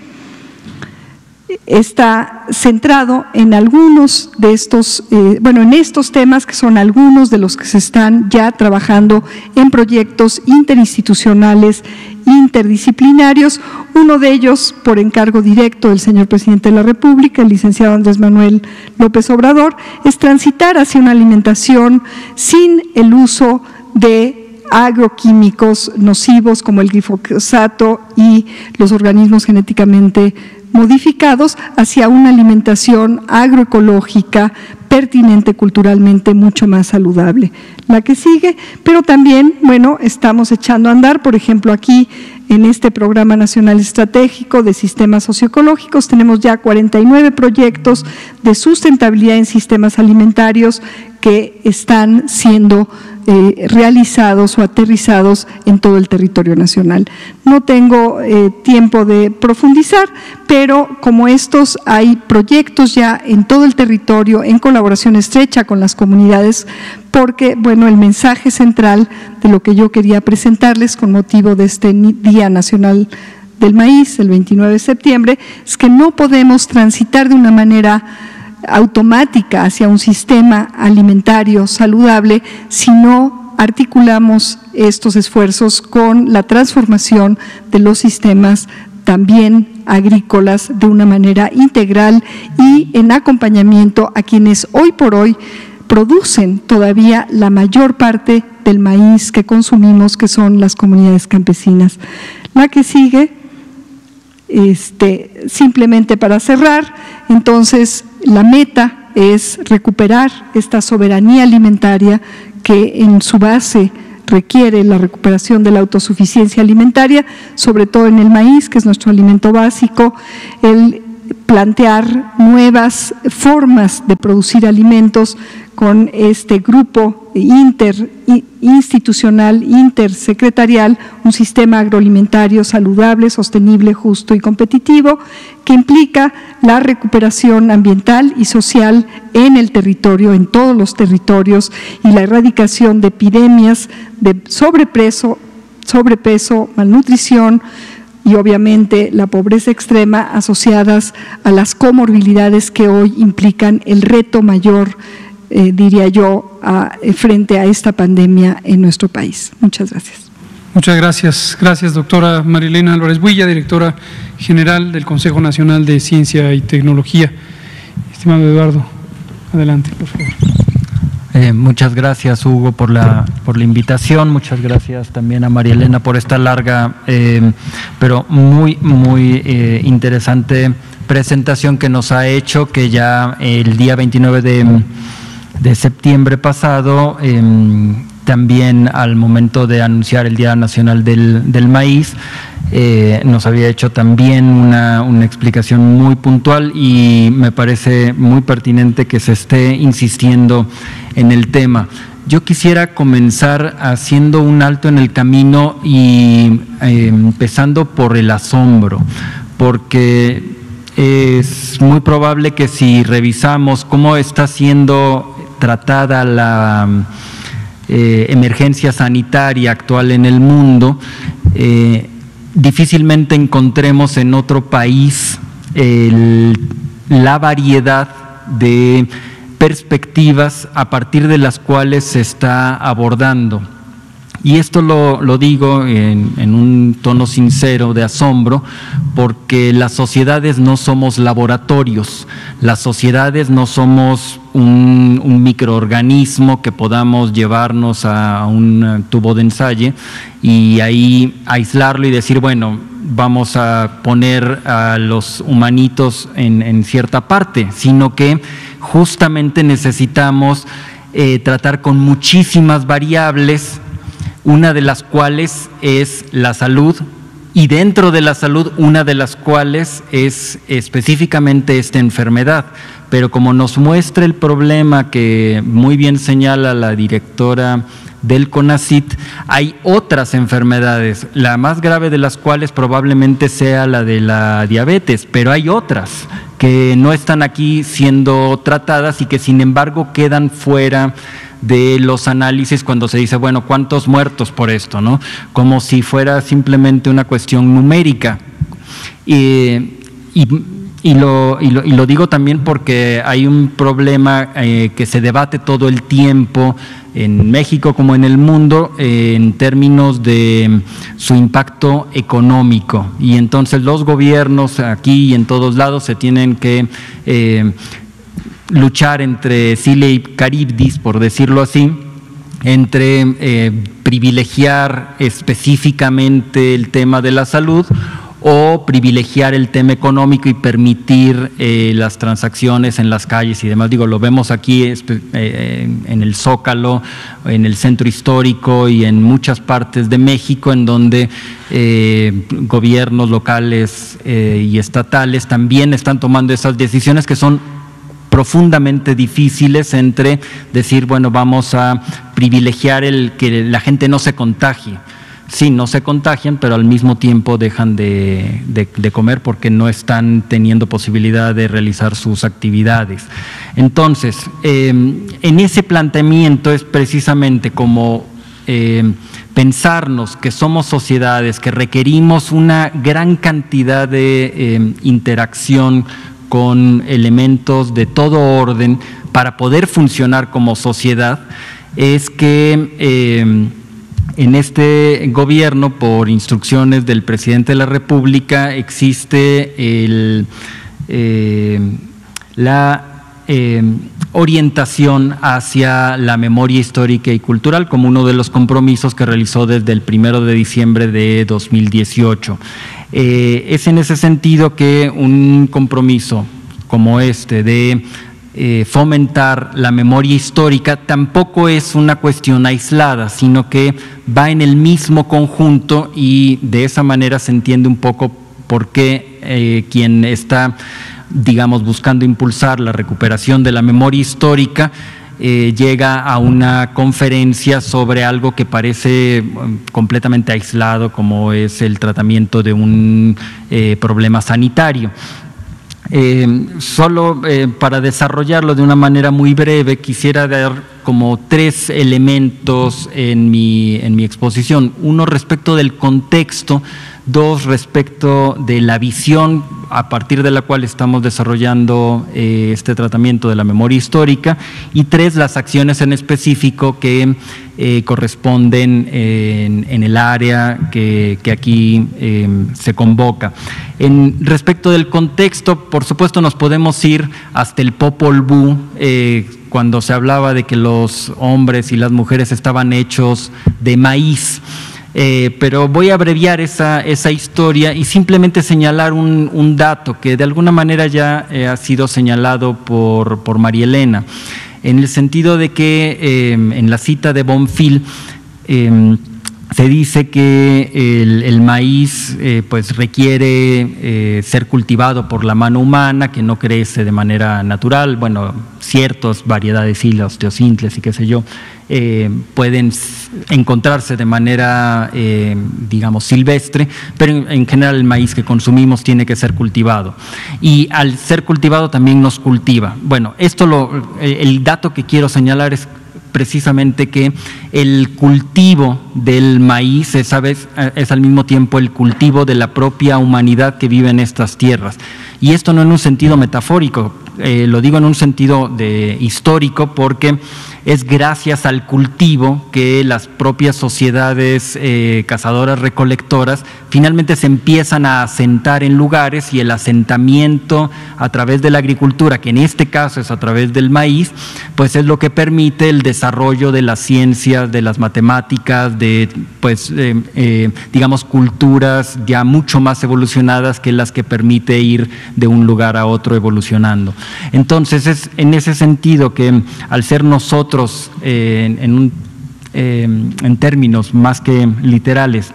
está centrado en algunos de estos, en estos temas que son algunos de los que se están ya trabajando en proyectos interinstitucionales, interdisciplinarios. Uno de ellos, por encargo directo del señor presidente de la República, el licenciado Andrés Manuel López Obrador, es transitar hacia una alimentación sin el uso de agroquímicos nocivos como el glifosato y los organismos genéticamente modificados, hacia una alimentación agroecológica pertinente culturalmente, mucho más saludable. La que sigue, pero también, estamos echando a andar, por ejemplo, aquí en este Programa Nacional Estratégico de Sistemas Socioecológicos tenemos ya 49 proyectos de sustentabilidad en sistemas alimentarios que están siendo realizados o aterrizados en todo el territorio nacional. No tengo tiempo de profundizar, pero como estos hay proyectos ya en todo el territorio en colaboración estrecha con las comunidades, porque el mensaje central de lo que yo quería presentarles con motivo de este Día Nacional del Maíz, el 29 de septiembre, es que no podemos transitar de una manera automática hacia un sistema alimentario saludable si no articulamos estos esfuerzos con la transformación de los sistemas también agrícolas de una manera integral y en acompañamiento a quienes hoy por hoy producen todavía la mayor parte del maíz que consumimos, que son las comunidades campesinas. La que sigue, simplemente para cerrar, entonces la meta es recuperar esta soberanía alimentaria que en su base requiere la recuperación de la autosuficiencia alimentaria, sobre todo en el maíz, que es nuestro alimento básico, el plantear nuevas formas de producir alimentos con este grupo interinstitucional, intersecretarial, un sistema agroalimentario saludable, sostenible, justo y competitivo, que implica la recuperación ambiental y social en el territorio, en todos los territorios, y la erradicación de epidemias de sobrepeso, malnutrición, y obviamente la pobreza extrema asociadas a las comorbilidades que hoy implican el reto mayor, diría yo, frente a esta pandemia en nuestro país. Muchas gracias. Muchas gracias. Gracias, doctora Marilena Álvarez Builla, directora general del Consejo Nacional de Ciencia y Tecnología. Estimado Eduardo, adelante, por favor. Muchas gracias, Hugo, por la invitación. Muchas gracias también a María Elena por esta larga, pero muy interesante presentación que nos ha hecho, que ya el día 29 de septiembre pasado, también al momento de anunciar el Día Nacional del Maíz, nos había hecho también una explicación muy puntual, y me parece muy pertinente que se esté insistiendo en el tema. Yo quisiera comenzar haciendo un alto en el camino y empezando por el asombro, porque es muy probable que si revisamos cómo está siendo tratada la emergencia sanitaria actual en el mundo, difícilmente encontremos en otro país la variedad de perspectivas a partir de las cuales se está abordando. Y esto lo digo en un tono sincero de asombro, porque las sociedades no somos laboratorios, las sociedades no somos un microorganismo que podamos llevarnos a un tubo de ensayo y ahí aislarlo y decir, bueno, vamos a poner a los humanitos en cierta parte, sino que justamente necesitamos tratar con muchísimas variables, una de las cuales es la salud, y dentro de la salud una de las cuales es específicamente esta enfermedad. Pero como nos muestra el problema que muy bien señala la directora del CONACYT, hay otras enfermedades, la más grave de las cuales probablemente sea la de la diabetes, pero hay otras que no están aquí siendo tratadas y que sin embargo quedan fuera de los análisis cuando se dice, bueno, ¿cuántos muertos por esto?, ¿no? Como si fuera simplemente una cuestión numérica. Y lo digo también porque hay un problema que se debate todo el tiempo en México como en el mundo en términos de su impacto económico, y entonces los gobiernos aquí y en todos lados se tienen que luchar entre Sile y Caribdis, por decirlo así, entre privilegiar específicamente el tema de la salud o privilegiar el tema económico y permitir las transacciones en las calles y demás. Digo, lo vemos aquí en el Zócalo, en el centro histórico y en muchas partes de México, en donde gobiernos locales y estatales también están tomando esas decisiones que son profundamente difíciles, entre decir, bueno, vamos a privilegiar el que la gente no se contagie. Sí, no se contagian, pero al mismo tiempo dejan de comer porque no están teniendo posibilidad de realizar sus actividades. Entonces, en ese planteamiento es precisamente como pensarnos que somos sociedades, que requerimos una gran cantidad de interacción con elementos de todo orden para poder funcionar como sociedad, es que en este gobierno, por instrucciones del presidente de la República, existe la orientación hacia la memoria histórica y cultural como uno de los compromisos que realizó desde el 1 de diciembre de 2018. Es en ese sentido que un compromiso como este de fomentar la memoria histórica tampoco es una cuestión aislada, sino que va en el mismo conjunto, y de esa manera se entiende un poco por qué quien está, digamos, buscando impulsar la recuperación de la memoria histórica llega a una conferencia sobre algo que parece completamente aislado, como es el tratamiento de un problema sanitario. Solo para desarrollarlo de una manera muy breve, quisiera dar como 3 elementos en mi exposición. 1 respecto del contexto, 2 respecto de la visión a partir de la cual estamos desarrollando este tratamiento de la memoria histórica, y 3 las acciones en específico que corresponden en el área que aquí se convoca. Respecto del contexto, por supuesto nos podemos ir hasta el Popol Vuh, cuando se hablaba de que los hombres y las mujeres estaban hechos de maíz. Pero voy a abreviar esa historia y simplemente señalar un dato que de alguna manera ya ha sido señalado por María Elena, en el sentido de que en la cita de Bonfil se dice que el maíz pues requiere ser cultivado por la mano humana, que no crece de manera natural. Bueno, ciertas variedades, hilos, teocintles y qué sé yo, pueden encontrarse de manera, digamos, silvestre, pero en general el maíz que consumimos tiene que ser cultivado. Y al ser cultivado también nos cultiva. Bueno, el dato que quiero señalar es precisamente que el cultivo del maíz es al mismo tiempo el cultivo de la propia humanidad que vive en estas tierras. Y esto no en un sentido metafórico, lo digo en un sentido histórico, porque es gracias al cultivo que las propias sociedades cazadoras recolectoras finalmente se empiezan a asentar en lugares, y el asentamiento a través de la agricultura, que en este caso es a través del maíz, pues es lo que permite el desarrollo de las ciencias, de las matemáticas, digamos, culturas ya mucho más evolucionadas que las que permite ir de un lugar a otro evolucionando. Entonces es en ese sentido que al ser nosotros en términos más que literales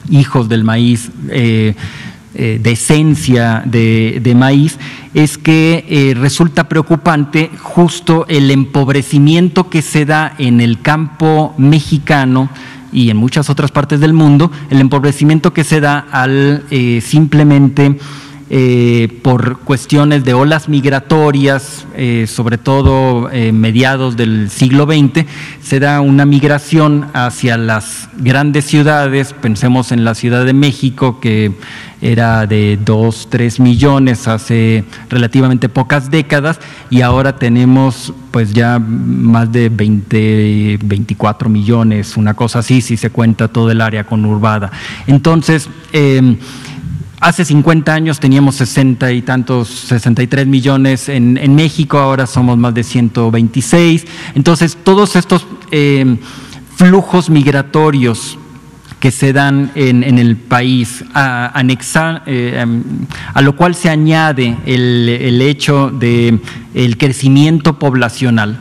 hijos del maíz, de esencia de maíz, es que resulta preocupante justo el empobrecimiento que se da en el campo mexicano y en muchas otras partes del mundo, el empobrecimiento que se da al simplemente por cuestiones de olas migratorias, sobre todo mediados del siglo XX, se da una migración hacia las grandes ciudades. Pensemos en la Ciudad de México, que era de 2-3 millones hace relativamente pocas décadas, y ahora tenemos pues ya más de 24 millones, una cosa así, si se cuenta todo el área conurbada. Entonces, hace 50 años teníamos 63 millones en México, ahora somos más de 126. Entonces, todos estos flujos migratorios que se dan en el país, a lo cual se añade el hecho del crecimiento poblacional,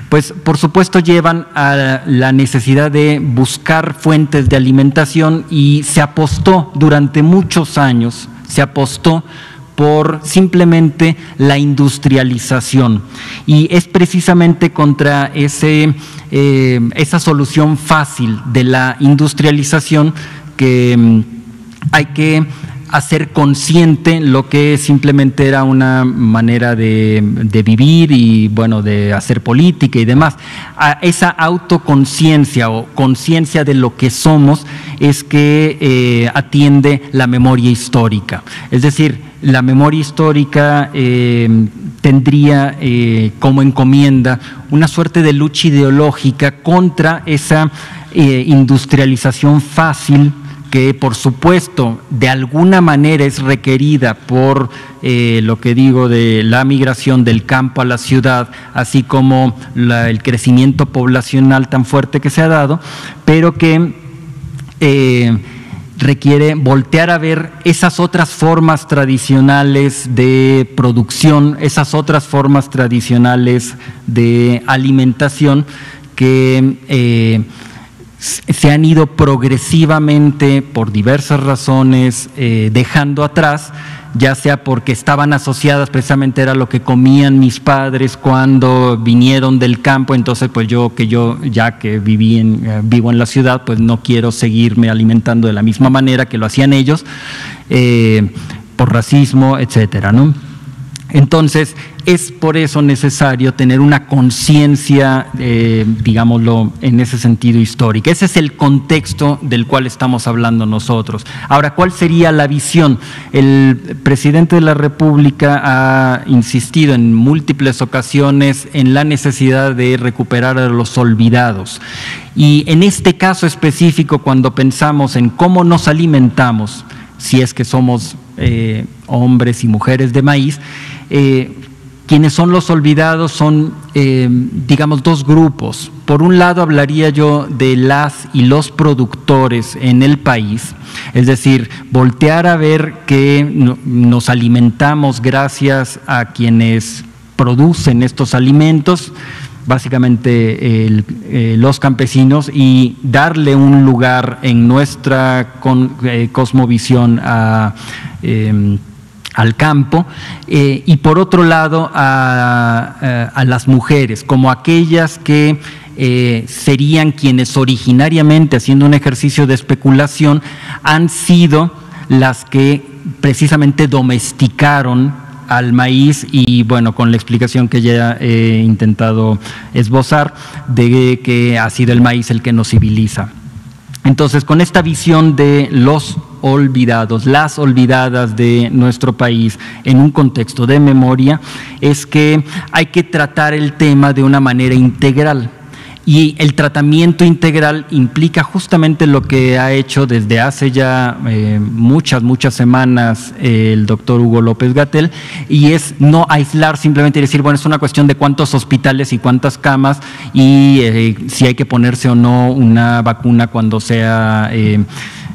pues por supuesto llevan a la necesidad de buscar fuentes de alimentación, y se apostó durante muchos años, por simplemente la industrialización, y es precisamente contra esa solución fácil de la industrialización que hay que hacer consciente lo que simplemente era una manera de vivir y, bueno, de hacer política y demás. A esa autoconciencia o conciencia de lo que somos es que atiende la memoria histórica. Es decir, la memoria histórica tendría como encomienda una suerte de lucha ideológica contra esa industrialización fácil, que por supuesto de alguna manera es requerida por lo que digo de la migración del campo a la ciudad, así como el crecimiento poblacional tan fuerte que se ha dado, pero que requiere voltear a ver esas otras formas tradicionales de producción, esas otras formas tradicionales de alimentación que se han ido progresivamente, por diversas razones, dejando atrás, ya sea porque estaban asociadas, precisamente era lo que comían mis padres cuando vinieron del campo, entonces pues yo ya que vivo en la ciudad, pues no quiero seguirme alimentando de la misma manera que lo hacían ellos, por racismo, etcétera, ¿no? Entonces, es por eso necesario tener una conciencia, digámoslo, en ese sentido histórica. Ese es el contexto del cual estamos hablando nosotros. Ahora, ¿cuál sería la visión? El presidente de la República ha insistido en múltiples ocasiones en la necesidad de recuperar a los olvidados. Y en este caso específico, cuando pensamos en cómo nos alimentamos, si es que somos hombres y mujeres de maíz, quienes son los olvidados son, digamos, dos grupos. Por un lado hablaría yo de las y los productores en el país, es decir, voltear a ver que nos alimentamos gracias a quienes producen estos alimentos, básicamente los campesinos, y darle un lugar en nuestra cosmovisión al campo, y por otro lado a las mujeres, como aquellas que serían quienes originariamente, haciendo un ejercicio de especulación, han sido las que precisamente domesticaron al maíz, y bueno, con la explicación que ya he intentado esbozar, de que ha sido el maíz el que nos civiliza. Entonces, con esta visión de los olvidados, las olvidadas de nuestro país en un contexto de memoria, es que hay que tratar el tema de una manera integral. Y el tratamiento integral implica justamente lo que ha hecho desde hace ya muchas semanas el doctor Hugo López-Gatell, y es no aislar simplemente y decir, bueno, es una cuestión de cuántos hospitales y cuántas camas y si hay que ponerse o no una vacuna cuando sea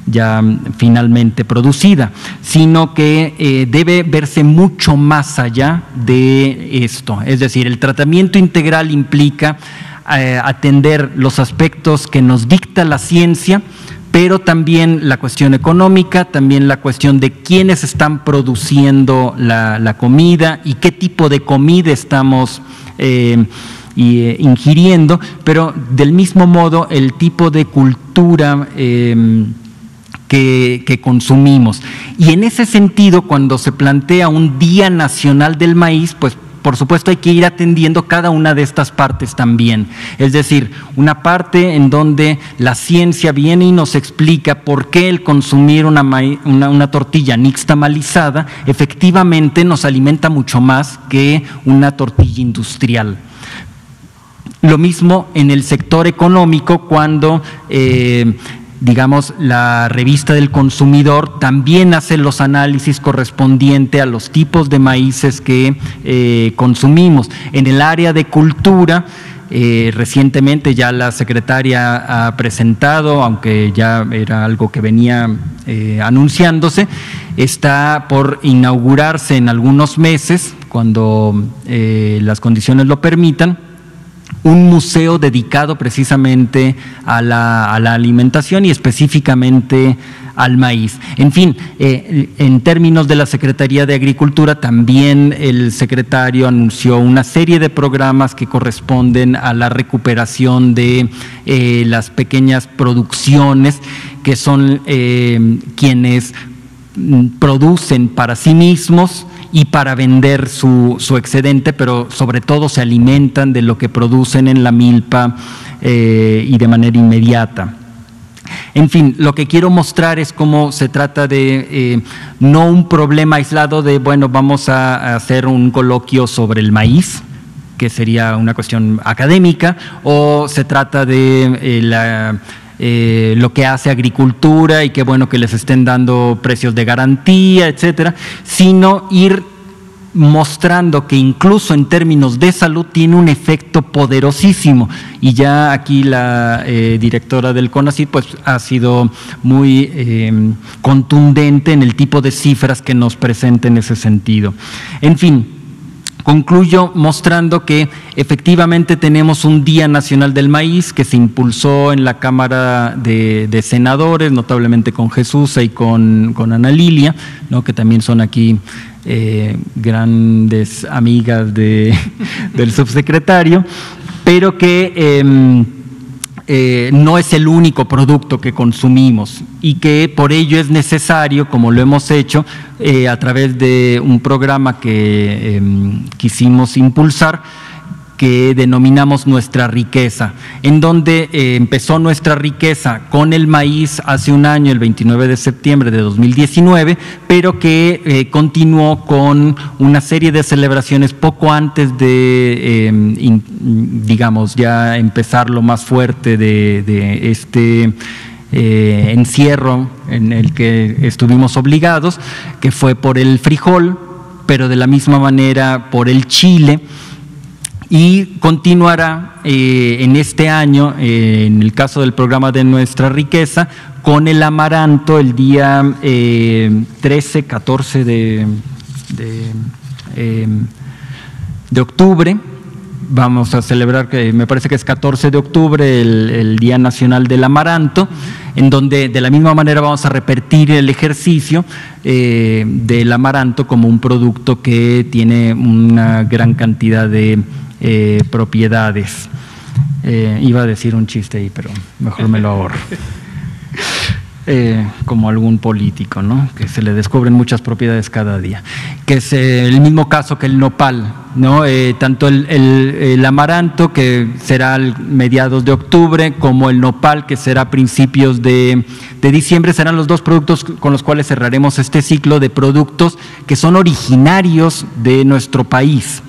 ya finalmente producida, sino que debe verse mucho más allá de esto. Es decir, el tratamiento integral implica atender los aspectos que nos dicta la ciencia, pero también la cuestión económica, también la cuestión de quiénes están produciendo la comida y qué tipo de comida estamos ingiriendo, pero del mismo modo el tipo de cultura que consumimos. Y en ese sentido, cuando se plantea un Día Nacional del Maíz, pues por supuesto hay que ir atendiendo cada una de estas partes también. Es decir, una parte en donde la ciencia viene y nos explica por qué el consumir una tortilla nixtamalizada efectivamente nos alimenta mucho más que una tortilla industrial. Lo mismo en el sector económico, cuando digamos, la revista del consumidor también hace los análisis correspondientes a los tipos de maíces que consumimos. En el área de cultura, recientemente ya la secretaria ha presentado, aunque ya era algo que venía anunciándose, está por inaugurarse en algunos meses, cuando las condiciones lo permitan, un museo dedicado precisamente a la alimentación y específicamente al maíz. En fin, en términos de la Secretaría de Agricultura, también el secretario anunció una serie de programas que corresponden a la recuperación de las pequeñas producciones, que son quienes producen para sí mismos y para vender su excedente, pero sobre todo se alimentan de lo que producen en la milpa y de manera inmediata. En fin, lo que quiero mostrar es cómo se trata de no un problema aislado de, bueno, vamos a hacer un coloquio sobre el maíz, que sería una cuestión académica, o se trata de lo que hace agricultura y qué bueno que les estén dando precios de garantía, etcétera, sino ir mostrando que incluso en términos de salud tiene un efecto poderosísimo. Y ya aquí la directora del CONACYT pues ha sido muy contundente en el tipo de cifras que nos presenta en ese sentido. En fin, concluyo mostrando que efectivamente tenemos un Día Nacional del Maíz que se impulsó en la Cámara de Senadores, notablemente con Jesús y con Ana Lilia, ¿no?, que también son aquí grandes amigas del subsecretario, pero que no es el único producto que consumimos y que por ello es necesario, como lo hemos hecho a través de un programa que quisimos impulsar, que denominamos Nuestra Riqueza, en donde empezó Nuestra Riqueza con el maíz hace un año, el 29 de septiembre de 2019, pero que continuó con una serie de celebraciones poco antes de, digamos, ya empezar lo más fuerte de este encierro en el que estuvimos obligados, que fue por el frijol, pero de la misma manera por el chile. Y continuará en este año, en el caso del programa de Nuestra Riqueza, con el amaranto el día 13, 14 de octubre. Vamos a celebrar, que me parece que es 14 de octubre, el Día Nacional del Amaranto, en donde de la misma manera vamos a repetir el ejercicio del amaranto como un producto que tiene una gran cantidad de propiedades. Iba a decir un chiste ahí, pero mejor me lo ahorro. Como algún político, ¿no?, que se le descubren muchas propiedades cada día, que es el mismo caso que el nopal, ¿no? Tanto el amaranto, que será a mediados de octubre, como el nopal, que será a principios de diciembre, serán los dos productos con los cuales cerraremos este ciclo de productos que son originarios de nuestro país.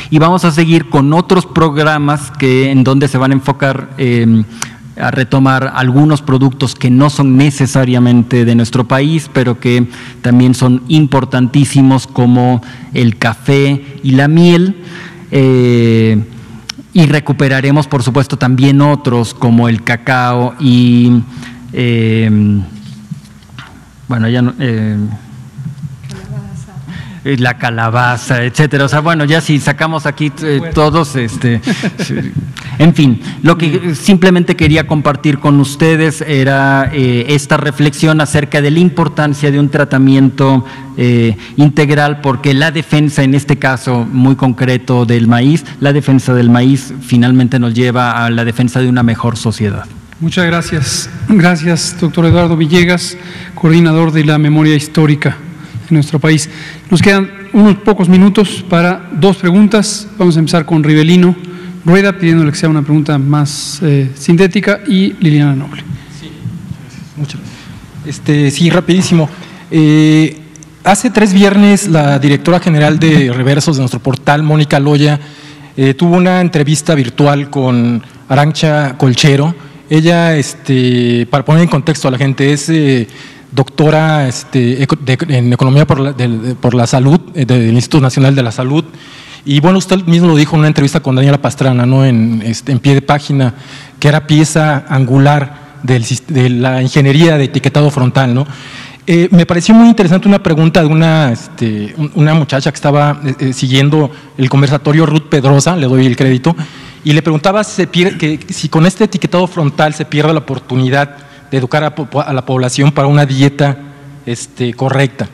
Y vamos a seguir con otros programas en donde se van a enfocar a retomar algunos productos que no son necesariamente de nuestro país, pero que también son importantísimos, como el café y la miel, y recuperaremos, por supuesto, también otros como el cacao y bueno, ya no, la calabaza, etcétera. O sea, bueno, ya si sacamos aquí todos, en fin, lo que simplemente quería compartir con ustedes era esta reflexión acerca de la importancia de un tratamiento integral, porque la defensa, en este caso muy concreto del maíz, la defensa del maíz finalmente nos lleva a la defensa de una mejor sociedad. Muchas gracias. Gracias, doctor Eduardo Villegas, coordinador de la memoria histórica en nuestro país. Nos quedan unos pocos minutos para dos preguntas. Vamos a empezar con Rivelino Rueda, pidiéndole que sea una pregunta más sintética, y Liliana Noble. Sí, muchas gracias. Sí, rapidísimo. Hace 3 viernes la directora general de Reversos de nuestro portal, Mónica Loya, tuvo una entrevista virtual con Arantxa Colchero. Ella, para poner en contexto a la gente, es doctora en Economía por la Salud, del Instituto Nacional de la Salud. Y bueno, usted mismo lo dijo en una entrevista con Daniela Pastrana, ¿no?, en pie de página, que era pieza angular de la ingeniería de etiquetado frontal, ¿no? Me pareció muy interesante una pregunta de una muchacha que estaba siguiendo el conversatorio, Ruth Pedrosa, le doy el crédito, y le preguntaba si con este etiquetado frontal se pierde la oportunidad de educar a la población para una dieta correcta.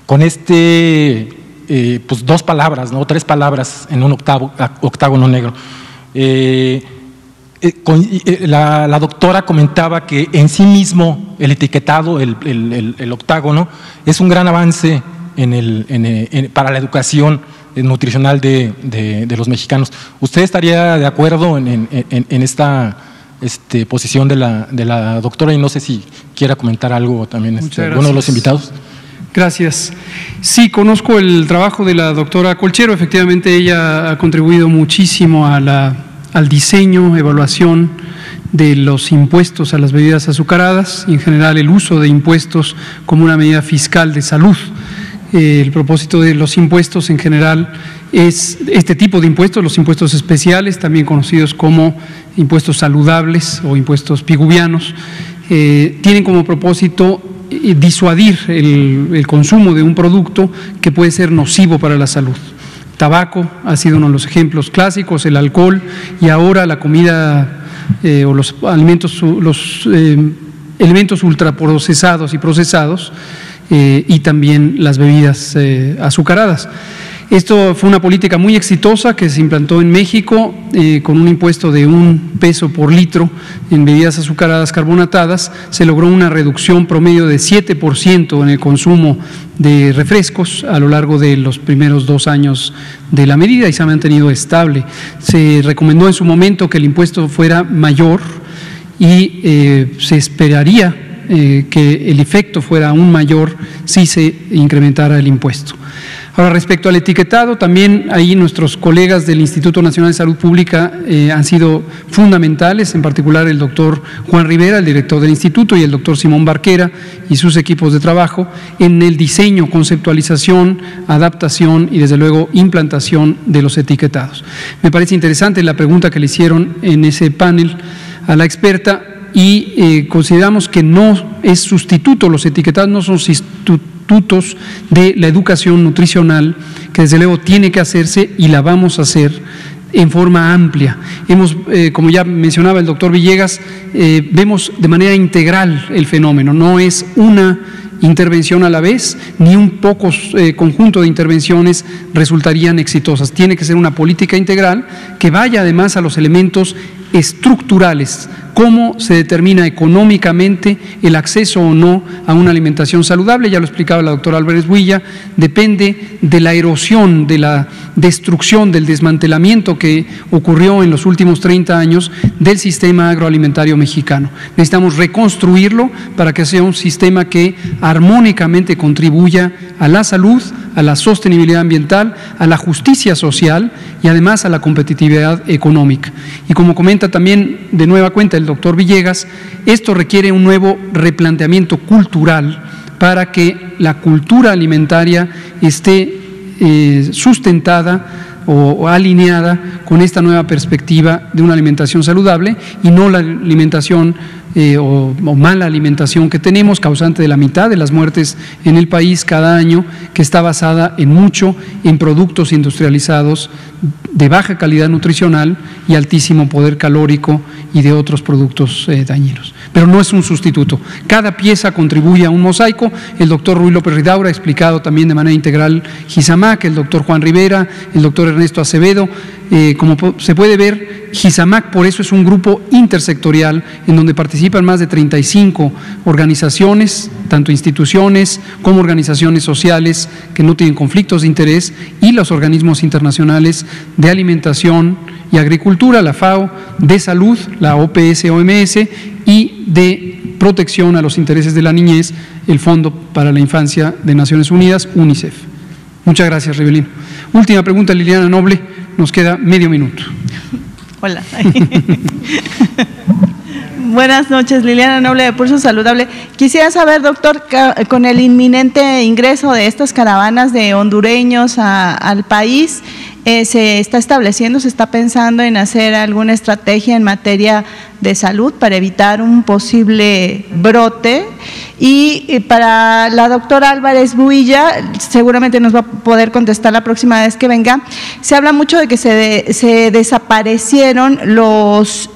Con pues 2 palabras, ¿no?, 3 palabras en un octágono negro. La doctora comentaba que en sí mismo el etiquetado, el octágono, es un gran avance para la educación nutricional de los mexicanos. ¿Usted estaría de acuerdo en esta posición de la doctora? Y no sé si quiera comentar algo también uno de los invitados. Gracias. Sí, conozco el trabajo de la doctora Colchero. Efectivamente, ella ha contribuido muchísimo al diseño, evaluación de los impuestos a las bebidas azucaradas y en general el uso de impuestos como una medida fiscal de salud. El propósito de los impuestos en general es este tipo de impuestos, los impuestos especiales, también conocidos como impuestos saludables o impuestos piguvianos, tienen como propósito disuadir el consumo de un producto que puede ser nocivo para la salud. Tabaco ha sido uno de los ejemplos clásicos, el alcohol y ahora la comida o los alimentos, elementos ultraprocesados y procesados y también las bebidas azucaradas. Esto fue una política muy exitosa que se implantó en México con un impuesto de 1 peso por litro en bebidas azucaradas carbonatadas. Se logró una reducción promedio de 7% en el consumo de refrescos a lo largo de los primeros 2 años de la medida y se ha mantenido estable. Se recomendó en su momento que el impuesto fuera mayor y se esperaría que el efecto fuera aún mayor si se incrementara el impuesto. Ahora, respecto al etiquetado, también ahí nuestros colegas del Instituto Nacional de Salud Pública han sido fundamentales, en particular el doctor Juan Rivera, el director del instituto, y el doctor Simón Barquera y sus equipos de trabajo, en el diseño, conceptualización, adaptación y desde luego implantación de los etiquetados. Me parece interesante la pregunta que le hicieron en ese panel a la experta y consideramos que no es sustituto, los etiquetados no son sustitutos de la educación nutricional, que desde luego tiene que hacerse y la vamos a hacer en forma amplia. Hemos, como ya mencionaba el doctor Villegas, vemos de manera integral el fenómeno, no es una intervención a la vez, ni un poco conjunto de intervenciones resultarían exitosas. Tiene que ser una política integral que vaya además a los elementos estructurales, cómo se determina económicamente el acceso o no a una alimentación saludable. Ya lo explicaba la doctora Álvarez Builla, depende de la erosión, de la destrucción, del desmantelamiento que ocurrió en los últimos 30 años del sistema agroalimentario mexicano. Necesitamos reconstruirlo para que sea un sistema que armónicamente contribuya a la salud, a la sostenibilidad ambiental, a la justicia social y además a la competitividad económica. Y como comenta también de nueva cuenta el doctor Villegas, esto requiere un nuevo replanteamiento cultural para que la cultura alimentaria esté sustentada o alineada con esta nueva perspectiva de una alimentación saludable y no la alimentación o mala alimentación que tenemos, causante de la mitad de las muertes en el país cada año, que está basada en productos industrializados de baja calidad nutricional y altísimo poder calórico y de otros productos dañinos. Pero no es un sustituto. Cada pieza contribuye a un mosaico. El doctor Ruy López Ridaura ha explicado también de manera integral Gisamac, el doctor Juan Rivera, el doctor Ernesto Acevedo. Como se puede ver, Gisamac por eso es un grupo intersectorial en donde participan más de 35 organizaciones, tanto instituciones como organizaciones sociales que no tienen conflictos de interés, y los organismos internacionales de alimentación y agricultura, la FAO, de salud, la OPS-OMS, y de protección a los intereses de la niñez, el Fondo para la Infancia de Naciones Unidas, UNICEF. Muchas gracias, Rivelino. Última pregunta, Liliana Noble, nos queda medio minuto. Hola. Buenas noches, Liliana Noble de Pulso Saludable. Quisiera saber, doctor, con el inminente ingreso de estas caravanas de hondureños al país, ¿se está estableciendo, se está pensando en hacer alguna estrategia en materia de salud para evitar un posible brote? Y para la doctora Álvarez Builla, seguramente nos va a poder contestar la próxima vez que venga, se habla mucho de que se desaparecieron los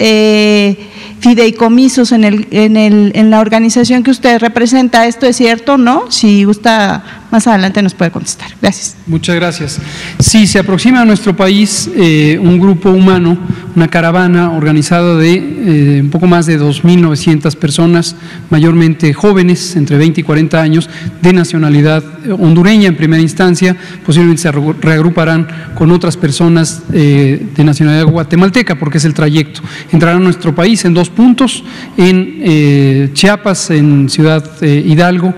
fideicomisos en la organización que usted representa. ¿Esto es cierto o no? Si gusta, más adelante nos puede contestar. Gracias. Muchas gracias. Sí, se aproxima a nuestro país un grupo humano, una caravana organizada de un poco más de 2.900 personas, mayormente jóvenes, entre 20 y 40 años, de nacionalidad hondureña en primera instancia. Posiblemente se reagruparán con otras personas de nacionalidad guatemalteca, porque es el trayecto. Entrarán a nuestro país en 2 puntos, en Chiapas, en Ciudad Hidalgo,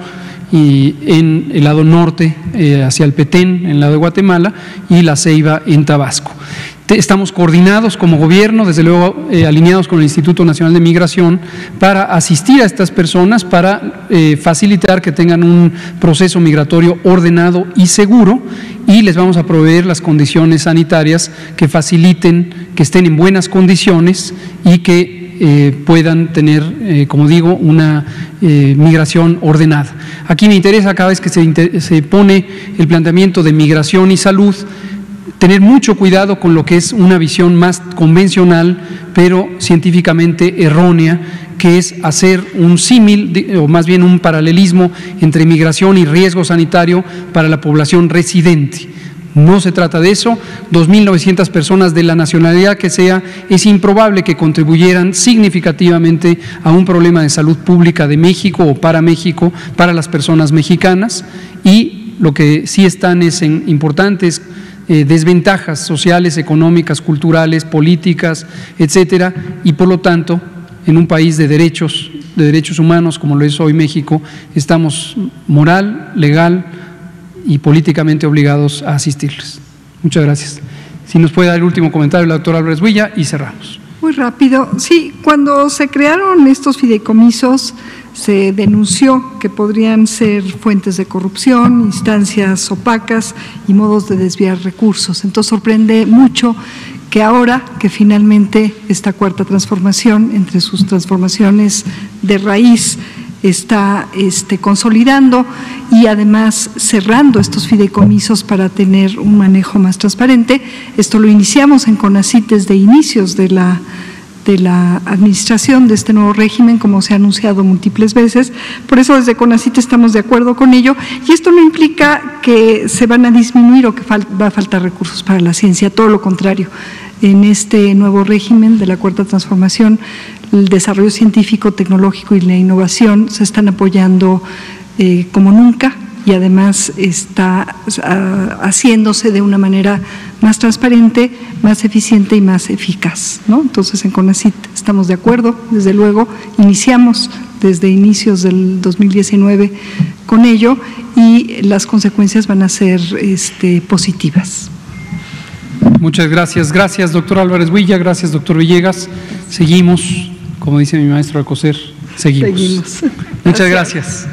y en el lado norte hacia el Petén, en el lado de Guatemala, y La Ceiba en Tabasco. Estamos coordinados como gobierno, desde luego alineados con el Instituto Nacional de Migración, para asistir a estas personas, para facilitar que tengan un proceso migratorio ordenado y seguro, y les vamos a proveer las condiciones sanitarias que faciliten que estén en buenas condiciones y que puedan tener, como digo, una migración ordenada. Aquí me interesa, cada vez que se pone el planteamiento de migración y salud, tener mucho cuidado con lo que es una visión más convencional, pero científicamente errónea, que es hacer un símil, o más bien un paralelismo entre migración y riesgo sanitario para la población residente. No se trata de eso. 2.900 personas de la nacionalidad que sea, es improbable que contribuyeran significativamente a un problema de salud pública de México o para México, para las personas mexicanas, y lo que sí están es en importantes desventajas sociales, económicas, culturales, políticas, etcétera, y por lo tanto, en un país de derechos humanos como lo es hoy México, estamos moral, legal y políticamente obligados a asistirles. Muchas gracias. Si nos puede dar el último comentario la doctora Álvarez Huilla y cerramos. Muy rápido. Sí, cuando se crearon estos fideicomisos, se denunció que podrían ser fuentes de corrupción, instancias opacas y modos de desviar recursos. Entonces sorprende mucho que ahora que finalmente esta cuarta transformación, entre sus transformaciones de raíz, está consolidando y además cerrando estos fideicomisos para tener un manejo más transparente. Esto lo iniciamos en CONACYT desde inicios de la administración de este nuevo régimen, como se ha anunciado múltiples veces. Por eso desde CONACYT estamos de acuerdo con ello, y esto no implica que se van a disminuir o que va a faltar recursos para la ciencia, todo lo contrario. En este nuevo régimen de la cuarta transformación, el desarrollo científico, tecnológico y la innovación se están apoyando como nunca, y además está haciéndose de una manera más transparente, más eficiente y más eficaz, ¿no? Entonces en CONACYT estamos de acuerdo, desde luego, iniciamos desde inicios del 2019 con ello, y las consecuencias van a ser positivas. Muchas gracias. Gracias, doctor Álvarez Huilla. Gracias, doctor Villegas. Seguimos, como dice mi maestro Alcocer, seguimos. Seguimos. Muchas gracias.